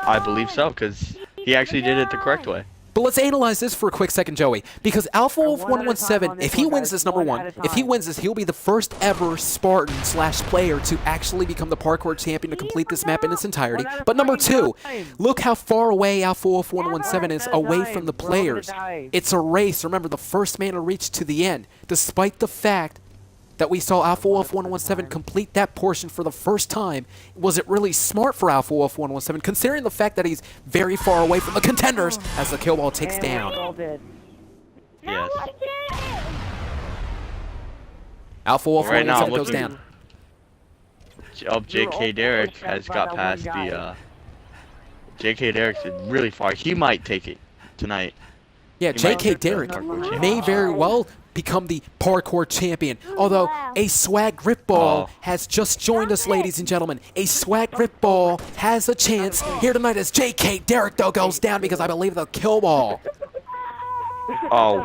Speaker 3: I believe so, because he actually did it the correct way.
Speaker 1: But let's analyze this for a quick second, Joey. Because Alpha Wolf 117, if he wins this, number one, if he wins this, he'll be the first ever Spartan/player to actually become the parkour champion to complete this map in its entirety. But number 2, look how far away Alpha Wolf 117 is away from the players. It's a race. Remember, the first man to reach to the end. Despite the fact that we saw Alpha Wolf 117 complete that portion for the first time, was it really smart for Alpha Wolf 117, considering the fact that he's very far away from the contenders as the kill ball takes down?
Speaker 3: Yes.
Speaker 1: Alpha Wolf
Speaker 3: right now
Speaker 1: 117 goes down.
Speaker 3: J.K. Derek has got past J.K. Derek's really far. He might take it tonight.
Speaker 1: Yeah,
Speaker 3: He might
Speaker 1: J.K.
Speaker 3: take the
Speaker 1: Derek
Speaker 3: parkour championship.
Speaker 1: may very well become the parkour champion. Although a swag grip ball has just joined us, ladies and gentlemen. A swag grip ball has a chance here tonight as J.K. Derek, though, goes down because I believe the kill ball.
Speaker 3: Oh,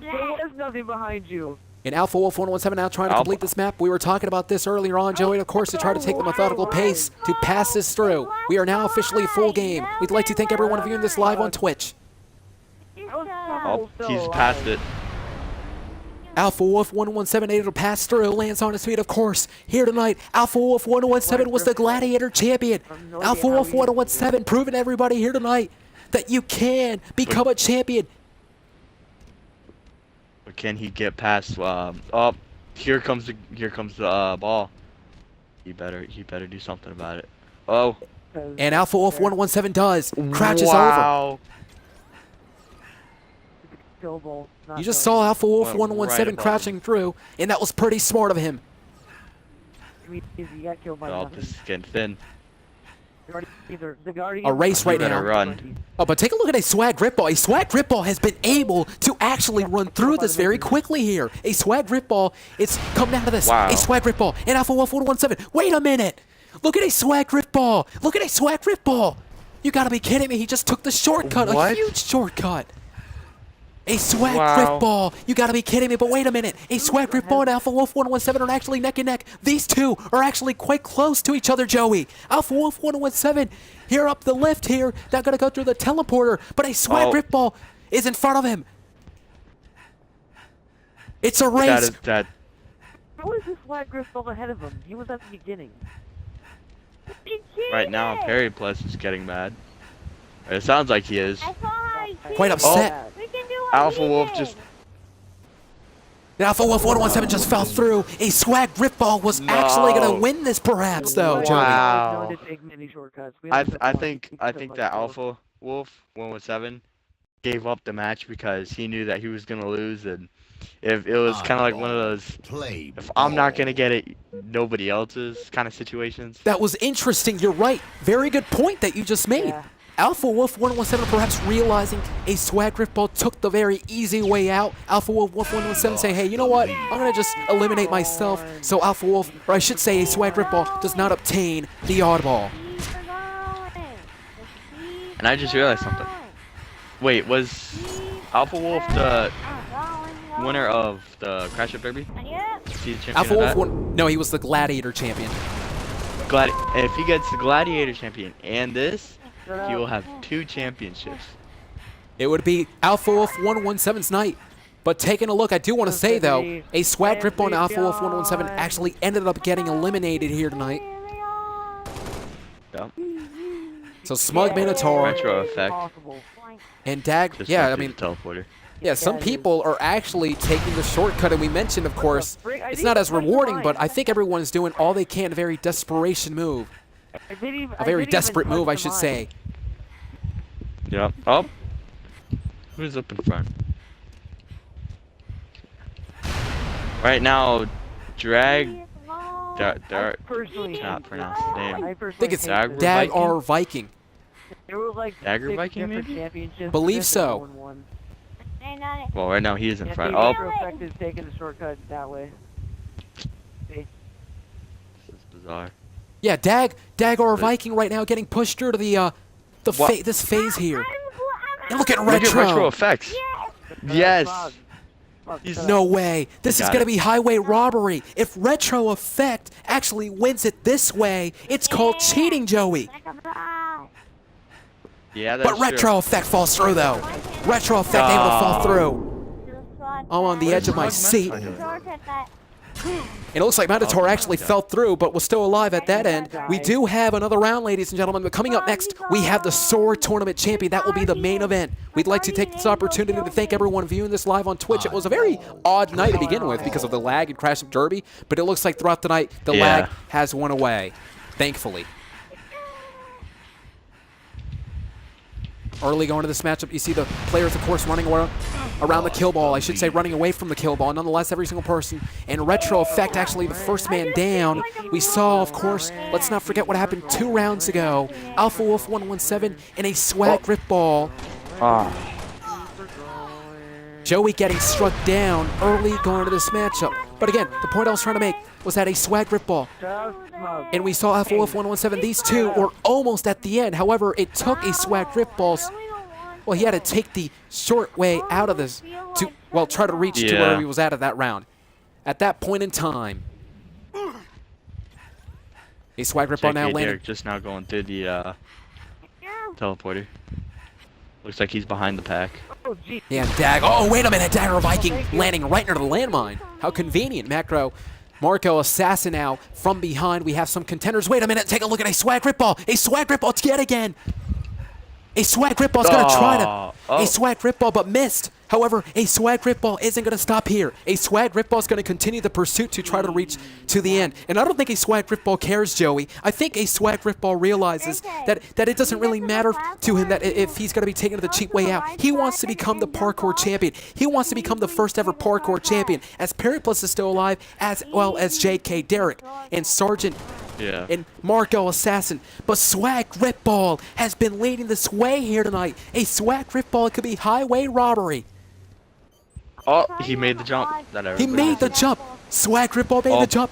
Speaker 4: There's nothing behind you.
Speaker 1: And Alpha Wolf 117 now trying to complete this map. We were talking about this earlier on, Joey, of course, to try to take the methodical pace to pass this through. We are now officially full game. We'd like to thank everyone viewing this live on Twitch.
Speaker 3: oh, he's past it.
Speaker 1: Alpha Wolf 117 able to pass through, lands on his feet, of course. Here tonight, Alpha Wolf 117 was the Gladiator champion. Alpha Wolf 117 proving to everybody here tonight that you can become a champion.
Speaker 3: But can he get past? Oh, here comes the ball. He better do something about it. Oh,
Speaker 1: And Alpha Wolf 117 does. Crouches over.
Speaker 3: wow.
Speaker 1: You just saw Alpha Wolf
Speaker 3: Went
Speaker 1: 117
Speaker 3: right above
Speaker 1: crouching through, and that was pretty smart of him.
Speaker 4: You got killed by
Speaker 3: Oh,
Speaker 4: nothing.
Speaker 3: this is getting thin.
Speaker 4: The Guardian
Speaker 1: A race right
Speaker 3: better
Speaker 1: now.
Speaker 3: run.
Speaker 1: Oh, but take a look at a swag grip ball. A swag grip ball has been able to actually run through this very quickly here. A swag grip ball, it's come down to this.
Speaker 3: Wow.
Speaker 1: A swag grip ball and Alpha Wolf 117. Wait a minute. Look at a swag grip ball. Look at a swag grip ball. You gotta be kidding me. He just took the shortcut, a
Speaker 3: What?
Speaker 1: huge shortcut. A swag
Speaker 3: Wow.
Speaker 1: grip ball. You gotta be kidding me, but wait a minute. A swag grip ball and Alpha Wolf 117 are actually neck and neck. These two are actually quite close to each other, Joey. Alpha Wolf 117 here up the lift here. Not gonna go through the teleporter, but a swag
Speaker 3: Oh.
Speaker 1: grip ball is in front of him. It's a race.
Speaker 3: That is that.
Speaker 4: How is this flag crystal ahead of him? He was at the beginning.
Speaker 3: Right now, Perry Plus is getting mad. It sounds like he is.
Speaker 1: Quite upset.
Speaker 3: Alpha Wolf just.
Speaker 1: And Alpha Wolf 117 just fell through. A swag grip ball was actually gonna win this, perhaps, though, Joey.
Speaker 3: Wow.
Speaker 4: No, to take many shortcuts. We
Speaker 3: I
Speaker 4: understand
Speaker 3: think
Speaker 4: why.
Speaker 3: that Alpha Wolf 117 gave up the match because he knew that he was gonna lose, and if it was kind of like one of those,
Speaker 5: Play
Speaker 3: if I'm not
Speaker 5: ball.
Speaker 3: gonna get it, nobody else's kind of situations.
Speaker 1: That was interesting. You're right. Very good point that you just made.
Speaker 4: Yeah.
Speaker 1: Alpha Wolf 117 perhaps realizing a swag grip ball took the very easy way out. Alpha Wolf 117 say, hey, you know what? I'm going to just eliminate myself. So Alpha Wolf, or I should say a swag grip ball, does not obtain the oddball.
Speaker 3: And I just realized something. Wait, was Alpha Wolf the winner of the Crash Up Derby? Is he the champion
Speaker 1: Alpha
Speaker 3: of
Speaker 1: Wolf
Speaker 3: that?
Speaker 1: won. No, he was the Gladiator champion.
Speaker 3: If he gets the Gladiator champion and this, he will have 2 championships.
Speaker 1: It would be Alpha Wolf 117's night. But taking a look, I do want to say, though, a swag grip on Alpha Wolf 117 actually ended up getting eliminated here tonight.
Speaker 3: Yep.
Speaker 1: So Smug Minotaur
Speaker 3: Retro effect.
Speaker 1: and Dag,
Speaker 3: Just
Speaker 1: yeah,
Speaker 3: like
Speaker 1: I
Speaker 3: through
Speaker 1: mean,
Speaker 3: the teleporter.
Speaker 1: yeah, some people are actually taking the shortcut, and we mentioned, of course, it's not as rewarding, but I think everyone's doing all they can, a very desperation move. A very desperate move, I should say.
Speaker 3: Yep. Oh. Who's up in front? Right now, Drag.
Speaker 4: Personally,
Speaker 3: Cannot pronounce his name.
Speaker 1: I think it's
Speaker 3: Dagger
Speaker 1: Dag
Speaker 3: Viking?
Speaker 1: or Viking.
Speaker 4: There was like
Speaker 3: Dagger
Speaker 4: 6
Speaker 3: Viking,
Speaker 4: different
Speaker 3: maybe?
Speaker 4: championships.
Speaker 1: Believe
Speaker 4: This is
Speaker 1: so.
Speaker 4: one won.
Speaker 3: Well, right now he is in
Speaker 4: Yeah,
Speaker 3: front.
Speaker 4: the
Speaker 3: Oh,
Speaker 4: Retro effect is taking the shortcut that way.
Speaker 3: this is bizarre.
Speaker 1: Yeah, Dag or Viking right now getting pushed through to the
Speaker 3: What?
Speaker 1: this phase here. And look at
Speaker 3: Look at
Speaker 1: Retro.
Speaker 3: retro effects. Yes. He's
Speaker 1: No way. This is
Speaker 3: Got
Speaker 1: going to
Speaker 3: it.
Speaker 1: be highway robbery. If Retro Effect actually wins it this way, it's called cheating, Joey.
Speaker 3: Yeah, that's
Speaker 1: But Retro Effect falls through, though. Retro Effect able to fall through. I'm on the edge of my seat. It looks like Minotaur actually fell through, but was still alive at that end. We do have another round, ladies and gentlemen, but coming up next, we have the Sword Tournament Champion. That will be the main event. We'd like to take this opportunity to thank everyone viewing this live on Twitch. It was a very odd night to begin with because of the lag and Crash of Derby, but it looks like throughout the night, the lag has won away, thankfully. Early going to this matchup, you see the players, of course, running around the kill ball. I should say running away from the kill ball. Nonetheless, every single person. And Retro Effect, actually the first man down. We saw, of course, let's not forget what happened 2 rounds ago. Alpha Wolf 117 in a swag rip ball. Joey getting struck down early going to this matchup. But again, the point I was trying to make was that a swag rip ball. And we saw Alpha Wolf 117. These two were almost at the end. However, it took a swag rip ball. Well, he had to take the short way out of this to, well, try to reach to where he was at that round. At that point in time. A swag rip ball now landing.
Speaker 3: Derek just now going through the teleporter. Looks like he's behind the pack.
Speaker 1: Yeah, oh, wait a minute. Dagger Viking landing right near the landmine. How convenient. Macro. Marco Assassin now from behind. We have some contenders. Wait a minute. Take a look at a swag rip ball. A swag rip ball yet again. A swag rip ball's going to try to... A swag rip ball, but missed. However, a swag rip ball isn't going to stop here. A swag rip ball is going to continue the pursuit to try to reach to the end. And I don't think a swag rip ball cares, Joey. I think a swag rip ball realizes that it doesn't really matter to him that if he's going to be taken the cheap way out. He wants to become the parkour champion. He wants to become the first ever parkour champion. As Parrot Plus is still alive, as well as J.K. Derek and Sergeant and Marco Assassin. But Swag Rip Ball has been leading this way here tonight. A Swag Rip Ball could be highway robbery.
Speaker 3: Oh, he made the jump.
Speaker 1: He made the jump. Swag Rip Ball made the jump.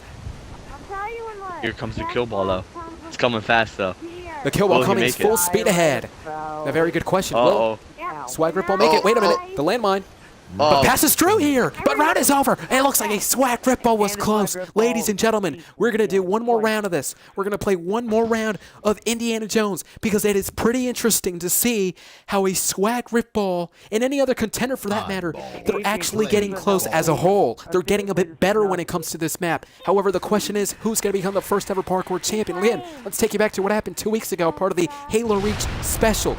Speaker 3: Here comes the kill ball, though. It's coming fast, though.
Speaker 1: The kill ball coming full speed ahead. A very good question. Will Swag Rip Ball make it? Wait a minute. The landmine. But passes through here. But round is over. And it looks like a Swag Rip Ball was close. Ladies and gentlemen, we're going to do one more round of this. We're going to play one more round of Indiana Jones because it is pretty interesting to see how a Swag Rip Ball and any other contender for that matter, they're actually getting close as a whole. They're getting a bit better when it comes to this map. However, the question is, who's going to become the first ever parkour champion? Again, let's take you back to what happened 2 weeks ago, part of the Halo Reach special.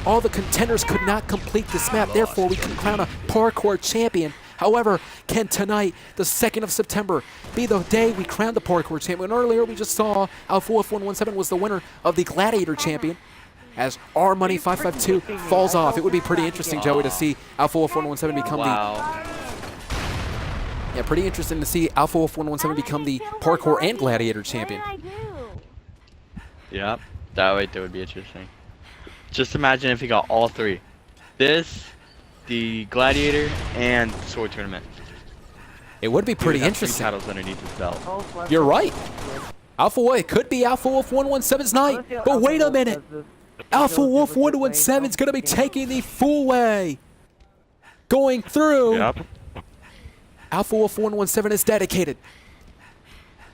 Speaker 1: All the contenders could not complete this map, therefore we can crown a parkour champion. However, can tonight, the 2nd of September, be the day we crown the parkour champion? Earlier we just saw Alpha Wolf 117 was the winner of the Gladiator champion. As our Money 552 falls off, it would be pretty interesting, Joey, to see Alpha Wolf 117 become Yeah, pretty interesting to see Alpha Wolf 117 become the parkour and Gladiator champion.
Speaker 3: Yeah, that would be interesting. Just imagine if he got all 3. This, the Gladiator, and Sword Tournament.
Speaker 1: It would be pretty interesting.
Speaker 3: 3 titles underneath his belt.
Speaker 1: You're right. Alpha Wolf, it could be Alpha Wolf 117's night. But wait a minute. Alpha Wolf 117 is going to be taking the full way. Going through. Alpha Wolf 117 is dedicated.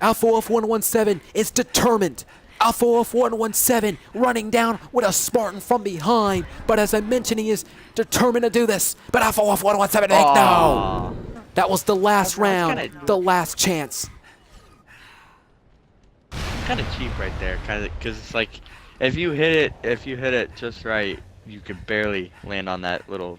Speaker 1: Alpha Wolf 117 is determined. Alpha Wolf 117 running down with a Spartan from behind. But as I mentioned, he is determined to do this. But Alpha Wolf 117, no! That was the last round, the last chance.
Speaker 3: Kind of cheap right there, because it's like, if you hit it just right, you could barely land on that little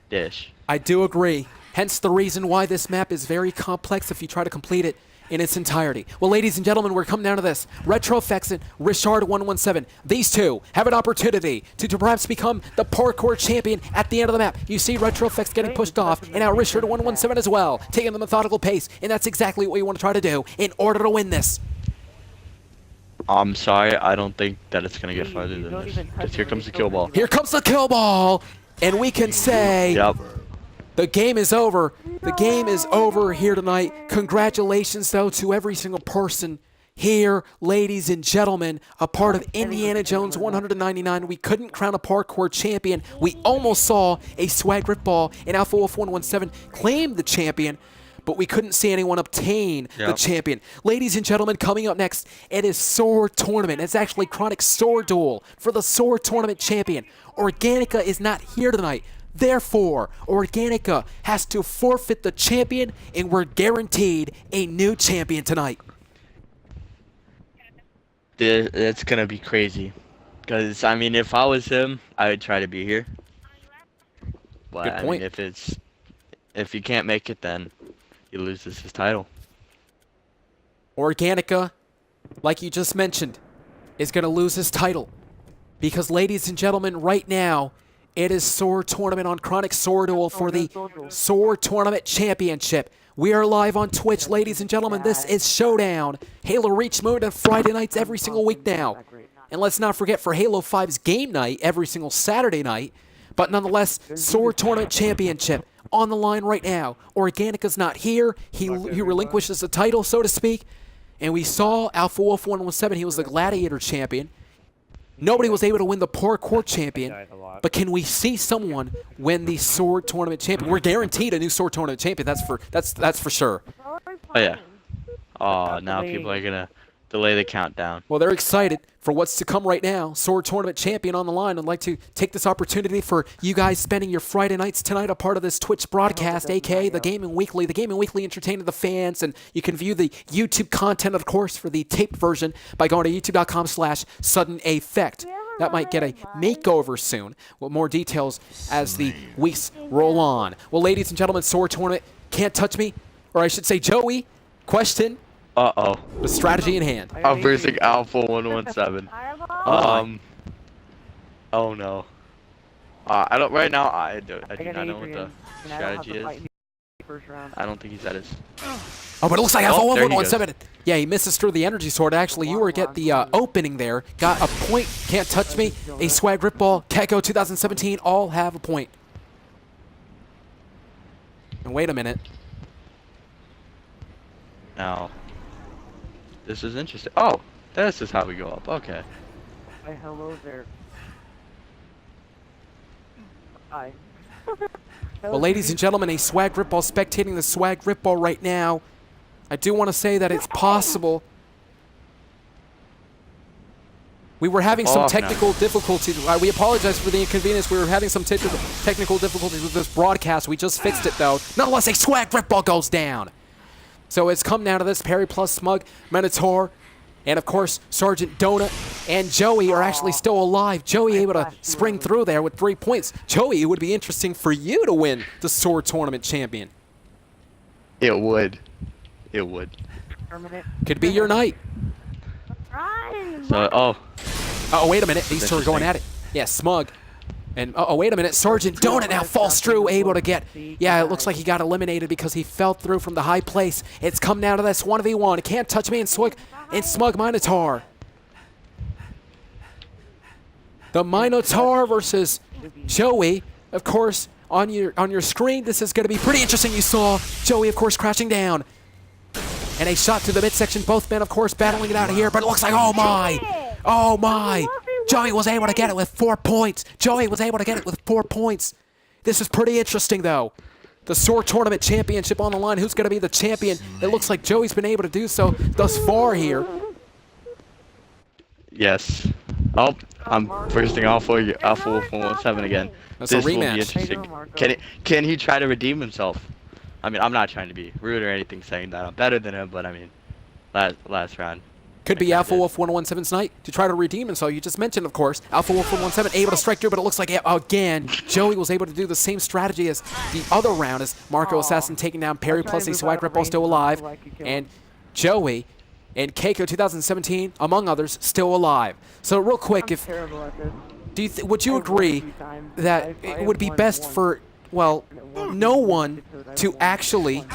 Speaker 3: dish. I
Speaker 1: do agree. Hence the reason why this map is very complex if you try to complete it in its entirety. Well, ladies and gentlemen, we're coming down to this. Retro Effects and Richard 117. These two have an opportunity to perhaps become the parkour champion at the end of the map. You see Retro Effects getting pushed off, and now Richard 117 as well, taking the methodical pace, and that's exactly what you want to try to do in order to win this.
Speaker 3: I'm sorry, I don't think that it's going to get farther than this. Because here comes the kill ball.
Speaker 1: Here comes the kill ball! And we can say... The game is over. The game is over here tonight. Congratulations, though, to every single person here, ladies and gentlemen, a part of Indiana Jones 199. We couldn't crown a parkour champion. We almost saw a Swag Rip Ball and Alpha Wolf 117 claim the champion, but we couldn't see anyone obtain the champion. Ladies and gentlemen, coming up next, it is Sword Tournament. It's actually Chronic Sword Duel for the Sword Tournament champion. Organica is not here tonight. Therefore, Organica has to forfeit the champion, and we're guaranteed a new champion tonight.
Speaker 3: It's going to be crazy. Because, I mean, if I was him, I would try to be here. But,
Speaker 1: Good point.
Speaker 3: I mean, if you can't make it, then he loses his title.
Speaker 1: Organica, like you just mentioned, is going to lose his title. Because, ladies and gentlemen, right now, it is Sword Tournament on Chronic Sword Duel for the Sword Tournament Championship. We are live on Twitch, ladies and gentlemen. This is Showdown. Halo Reach mode on Friday nights every single week now. And let's not forget for Halo 5's game night every single Saturday night. But nonetheless, Sword Tournament Championship on the line right now. Organica's not here. He relinquishes the title, so to speak. And we saw Alpha Wolf 117. He was the Gladiator champion. Nobody was able to win the Parkour champion. But can we see someone win the Sword Tournament champion? We're guaranteed a new Sword Tournament champion. That's for sure.
Speaker 3: Oh yeah. Oh, now people are gonna delay the countdown.
Speaker 1: Well, they're excited for what's to come right now. Sword Tournament champion on the line. I'd like to take this opportunity for you guys spending your Friday nights tonight a part of this Twitch broadcast, a.k.a. the Gaming Weekly. The Gaming Weekly entertaining the fans, and you can view the YouTube content, of course, for the taped version by going to youtube.com/suddeneffect. That might get a makeover soon. Well, more details as the weeks roll on. Well, ladies and gentlemen, Sword Tournament, can't touch me, or I should say Joey, question.
Speaker 3: Uh-oh.
Speaker 1: The strategy in hand.
Speaker 3: I'm versing Alpha 117. Oh no. I don't. Right now, I do not know what the strategy is. I don't think he's at his.
Speaker 1: Oh, but it looks like Alpha
Speaker 3: there he
Speaker 1: 117. Yeah, he misses through the energy sword. Actually, you were get the opening there. Got a point. Can't touch me. A swag rip ball. Keko 2017. All have a point. And wait a minute.
Speaker 3: Now, this is interesting. Oh, this is how we go up. Okay.
Speaker 4: Hi, hello there. Hi.
Speaker 1: Well, ladies and gentlemen, a swag rip ball spectating the swag rip ball right now. I do want to say that it's possible. We were having some technical difficulties. We apologize for the inconvenience. We were having some technical difficulties with this broadcast. We just fixed it, though. Nonetheless, a swag rip ball goes down. So it's come down to this. Perry plus Smug, Minotaur, and of course, Sergeant Donut and Joey are actually still alive. Joey able to spring through there with 3 points. Joey, it would be interesting for you to win the Sword Tournament champion.
Speaker 3: It would. It would.
Speaker 1: Could be your night.
Speaker 3: So,
Speaker 1: Oh, wait a minute. These two are going at it. Yeah, Smug. And, oh, wait a minute. Sergeant Donut now falls through, able to get... Yeah, it looks like he got eliminated because he fell through from the high place. It's come down to this 1v1. Can't touch me and Smug Minotaur. The Minotaur versus Joey. Of course, on your screen, this is going to be pretty interesting. You saw Joey, of course, crashing down. And a shot to the midsection. Both men, of course, battling it out here. But it looks like, oh my! Oh my! Joey was able to get it with 4 points. Joey was able to get it with 4 points. This is pretty interesting, though. The Sword Tournament Championship on the line. Who's going to be the champion? It looks like Joey's been able to do so thus far here.
Speaker 3: yes. Oh, I'm versing Alpha Wolf 117 again.
Speaker 1: That's
Speaker 3: This
Speaker 1: a
Speaker 3: will be
Speaker 1: rematch.
Speaker 3: interesting. Can he try to redeem himself? I mean, I'm not trying to be rude or anything saying that I'm better than him, but I mean, last round.
Speaker 1: Could be Alpha Wolf 117's night to try to redeem himself. You just mentioned, of course, Alpha Wolf 117 able to strike through, but it looks like, again, Joey was able to do the same strategy as the other round as Marco Assassin taking down Perry plus a swag rip ball still alive. And Joey and Keiko 2017, among others, still alive. So real quick, would you agree that it would be best for, well, no one to actually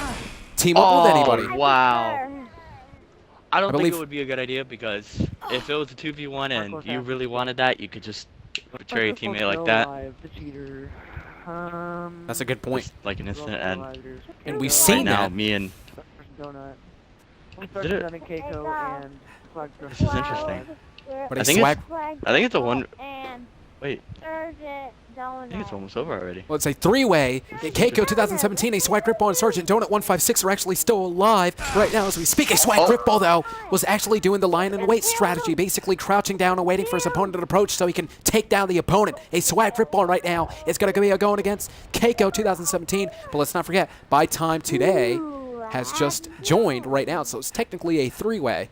Speaker 1: team up with anybody?
Speaker 3: Wow. I don't think it would be a good idea because if it was a 2v1 and you really wanted that, you could just betray a teammate like that.
Speaker 1: That's a good point.
Speaker 3: Just like an instant
Speaker 1: and we've seen
Speaker 3: now
Speaker 1: that.
Speaker 3: me and this is interesting.
Speaker 1: But
Speaker 3: I think it's a one. Wait. I think it's almost over already.
Speaker 1: Well, it's a three-way. Keiko 2017, a swag grip ball, and Sergeant Donut 156 are actually still alive right now as we speak. A swag grip ball, though, was actually doing the line and wait strategy, basically crouching down and waiting for his opponent to approach so he can take down the opponent. A swag grip ball right now is going to be going against Keiko 2017, but let's not forget, By Time Today has just joined right now, so it's technically a three-way.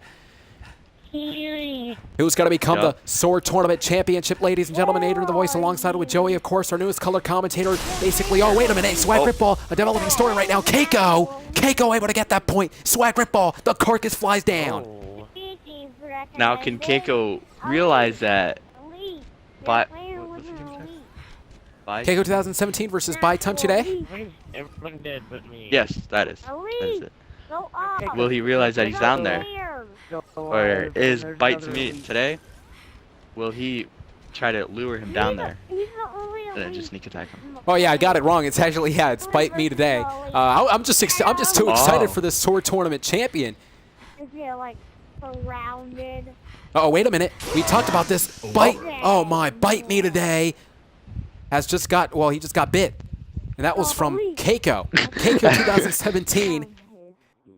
Speaker 1: Who's going to become the Sword Tournament Championship, ladies and gentlemen? AdrianTheVoice alongside with Joey, of course, our newest color commentator. Basically, oh, wait a minute. Swag Rip Ball, a developing story right now. Keiko able to get that point. Swag Rip Ball, the carcass flies down.
Speaker 3: Now, can Keiko realize that By
Speaker 6: player
Speaker 3: what's
Speaker 6: wasn't
Speaker 3: the game?
Speaker 6: elite.
Speaker 3: By
Speaker 1: Keiko 2017 versus by CaNtxToUcHxIVIe.
Speaker 2: Everyone dead but me.
Speaker 3: yes, that is
Speaker 6: Elite.
Speaker 3: it.
Speaker 6: Go up.
Speaker 3: Will he realize that he's down there?
Speaker 6: Player.
Speaker 3: Or is Bite to me today? Will he try to lure him down there
Speaker 6: He's the only
Speaker 3: and then
Speaker 6: elite.
Speaker 3: just sneak attack him?
Speaker 1: Oh yeah, I got it wrong. It's actually it's bite me today. I'm just too excited for this sword tournament champion.
Speaker 6: Is he like surrounded?
Speaker 1: Oh wait a minute, we talked about this. Bite. Oh my, bite me today. Has just got he just got bit, and that was from Keiko. Keiko 2017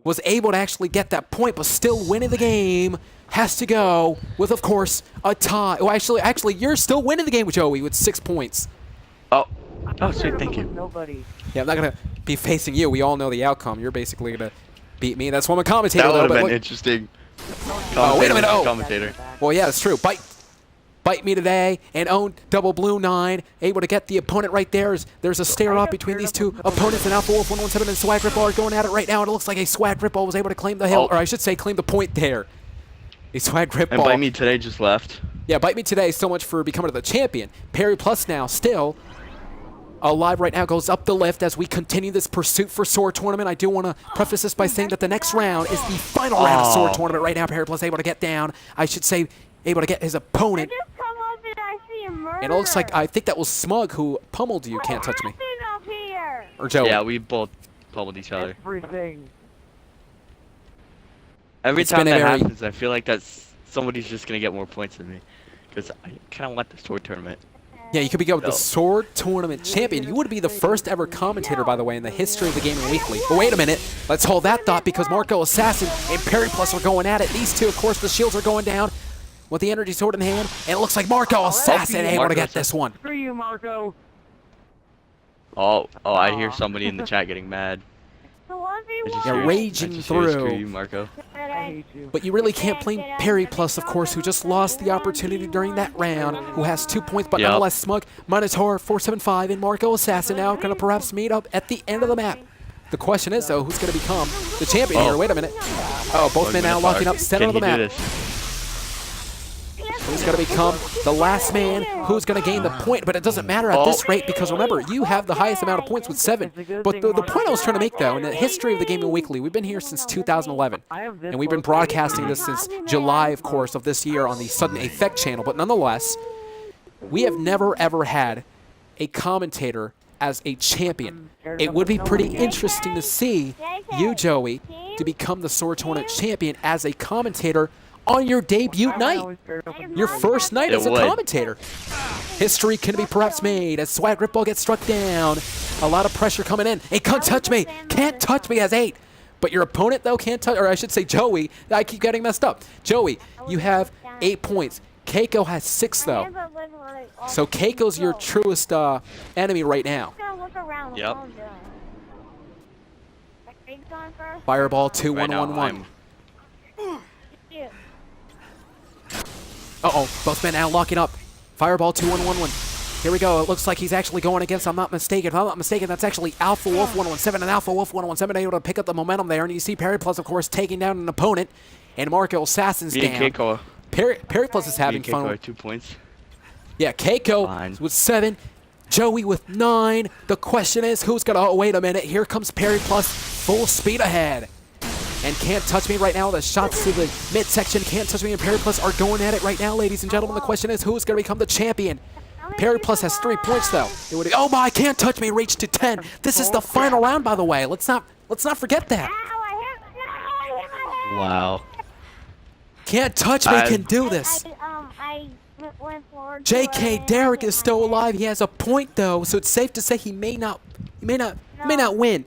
Speaker 1: was able to actually get that point, but still winning the game. Has to go with, of course, a tie. Oh, actually, you're still winning the game with Joey with 6 points.
Speaker 3: Oh, sweet, thank you.
Speaker 4: Nobody.
Speaker 1: Yeah, I'm not gonna be facing you. We all know the outcome. You're basically gonna beat me. That's why I'm a commentator.
Speaker 3: That would have
Speaker 1: though,
Speaker 3: been
Speaker 1: but
Speaker 3: interesting.
Speaker 1: Oh, wait a minute. Oh.
Speaker 3: Commentator.
Speaker 1: well, yeah, it's true. Bite me today and own double blue 9. Able to get the opponent right there. There's a stare off between these two opponents, and Alpha Wolf 117 and Swag Ripple are going at it right now. And it looks like a Swag Ripple was able to claim the hill, or I should say, claim the point there. A Swag Ripple.
Speaker 3: And Bite Me today just left.
Speaker 1: Yeah, Bite Me today. So much for becoming the champion. Parry Plus now still alive right now, goes up the lift as we continue this pursuit for Sword Tournament. I do want to preface this by saying that the next round is the final round of Sword Tournament right now. Parry Plus able to get down. I should say, able to get his opponent.
Speaker 6: I just come up and I see a murder.
Speaker 1: And it looks like, I think that was Smug who pummeled you, Can't Touch Me.
Speaker 6: Up here?
Speaker 1: Or Joey.
Speaker 3: Yeah, we both pummeled each other.
Speaker 4: Everything.
Speaker 3: Every
Speaker 1: It's
Speaker 3: time
Speaker 1: been a
Speaker 3: that
Speaker 1: very-
Speaker 3: happens, I feel like somebody's just gonna get more points than me, because I kind of want the Sword Tournament.
Speaker 1: Yeah, you could become the
Speaker 3: No.
Speaker 1: Sword Tournament champion. You would be the first ever commentator, by the way, in the history of the Gaming Weekly. But wait a minute. Let's hold that thought, because Marco Assassin and Parry Plus are going at it. These two, of course, the shields are going down with the energy sword in hand. And it looks like Marco Assassin able to get this one.
Speaker 4: Screw you, Marco.
Speaker 3: Oh, I hear somebody in the chat getting mad.
Speaker 6: The 1v1.
Speaker 3: I just
Speaker 1: Yeah,
Speaker 3: hear-
Speaker 1: raging
Speaker 3: I just hear, Screw
Speaker 1: through.
Speaker 3: you, Marco.
Speaker 4: I hate you.
Speaker 1: But you really can't blame Parry Plus, of course, who just lost the opportunity during that round, who has 2 points, but
Speaker 3: Yep.
Speaker 1: nonetheless, Smug, Minotaur, 475, and Marco Assassin now going to perhaps meet up at the end of the map. The question is, though, who's going to become the champion here? Wait a minute. Oh, both men now locking up center of the map. Who's going to become the last man? Who's going to gain the point? But it doesn't matter at this rate, because remember, you have the highest amount of points with 7. But the point I was trying to make, though, in the history of the Gaming Weekly, we've been here since 2011. And we've been broadcasting this since July, of course, of this year on the Sudden Effect channel. But nonetheless, we have never, ever had a commentator as a champion. It would be pretty interesting to see you, Joey, to become the Sword Tournament champion as a commentator on your debut night. Your first night
Speaker 3: It
Speaker 1: as a
Speaker 3: would.
Speaker 1: commentator. History can be perhaps made as Swag Ripple gets struck down. A lot of pressure coming in. Hey, Can't Touch Me. Can't Touch Me has 8. But your opponent, though, can't touch, or I should say Joey. I keep getting messed up. Joey, you have 8 points. Keiko has 6, though. So Keiko's your truest enemy right now.
Speaker 3: Yep.
Speaker 1: Fireball
Speaker 3: Right now,
Speaker 1: 2-1-1-1. Uh-oh, both men now locking up. Fireball 2-1-1-1. Here we go. It looks like he's actually going against, I'm not mistaken. If I'm not mistaken, that's actually Alpha Wolf 117 and Alpha Wolf 117 able to pick up the momentum there. And you see Parry Plus, of course, taking down an opponent. And Marco Assassin's
Speaker 3: Me
Speaker 1: down.
Speaker 3: and Keiko.
Speaker 1: Parry Plus is
Speaker 3: Me
Speaker 1: having
Speaker 3: and Keiko
Speaker 1: fun.
Speaker 3: are 2 points.
Speaker 1: Yeah, Keiko
Speaker 3: Fine.
Speaker 1: with 7. Joey with 9. The question is, who's going to... Oh, wait a minute. Here comes Parry Plus full speed ahead. And Can't Touch Me right now. The shots to the midsection. Can't Touch Me and Parry Plus are going at it right now, ladies and gentlemen. The question is, who's going to become the champion? Parry Plus has 3 points, though. It would. Oh my! Can't Touch Me reached to 10. This is the final round, by the way. Let's not forget that.
Speaker 3: Wow.
Speaker 1: Can't Touch Me can do this. J.K. Derrick is still alive. He has a point, though, so it's safe to say he may not win.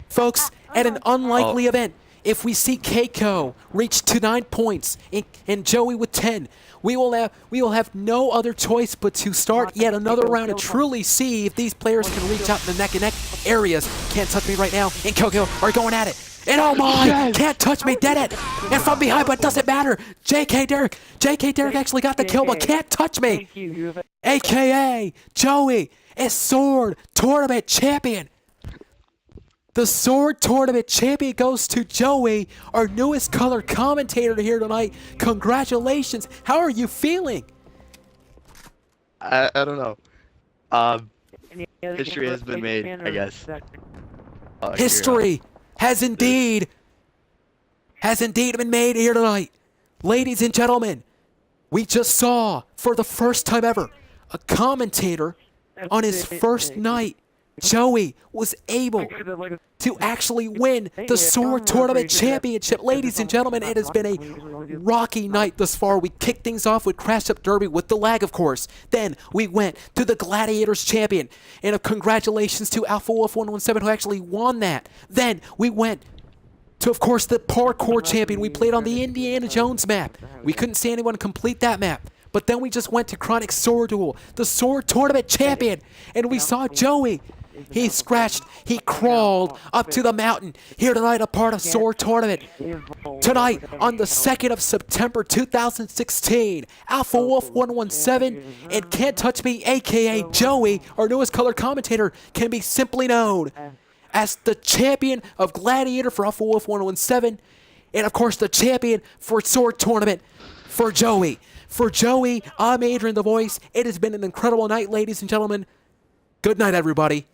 Speaker 1: Folks, at an unlikely event, if we see Keiko reach to 9 points and Joey with 10, we will have no other choice but to start yet another round to truly see if these players can reach out in the neck and neck areas. Can't Touch Me right now, and Keiko are going at it. And oh my! Can't Touch Me did it! And from behind, but it doesn't matter. J.K. Derrick actually got the kill, but Can't Touch Me.
Speaker 4: Thank you.
Speaker 1: a.k.a. Joey is Sword Tournament champion. The Sword Tournament champion goes to Joey, our newest color commentator here tonight. Congratulations. How are you feeling?
Speaker 3: I don't know.
Speaker 4: Any other
Speaker 3: History has been made,
Speaker 4: fan
Speaker 3: I
Speaker 4: or
Speaker 3: guess.
Speaker 4: that-
Speaker 1: History has indeed been made here tonight. Ladies and gentlemen, we just saw, for the first time ever, a commentator on his first night. Joey was able to actually win the Sword Tournament Championship. Ladies and gentlemen, it has been a rocky night thus far. We kicked things off with Crash Up Derby with the lag, of course. Then we went to the Gladiators Champion. And congratulations to Alpha Wolf 117 who actually won that. Then we went to, of course, the Parkour Champion. We played on the Indiana Jones map. We couldn't see anyone complete that map. But then we just went to Chronic Sword Duel, the Sword Tournament Champion. And we saw Joey. He scratched, he crawled up to the mountain here tonight, a part of Sword Tournament. Tonight, on the 2nd of September 2016, Alpha Wolf 117 and CaNtxToUcHxIVIe, a.k.a. Joey, our newest color commentator, can be simply known as the champion of Gladiator for Alpha Wolf 117, and of course the champion for Sword Tournament for Joey. For Joey, I'm Adrian the Voice. It has been an incredible night, ladies and gentlemen. Good night, everybody.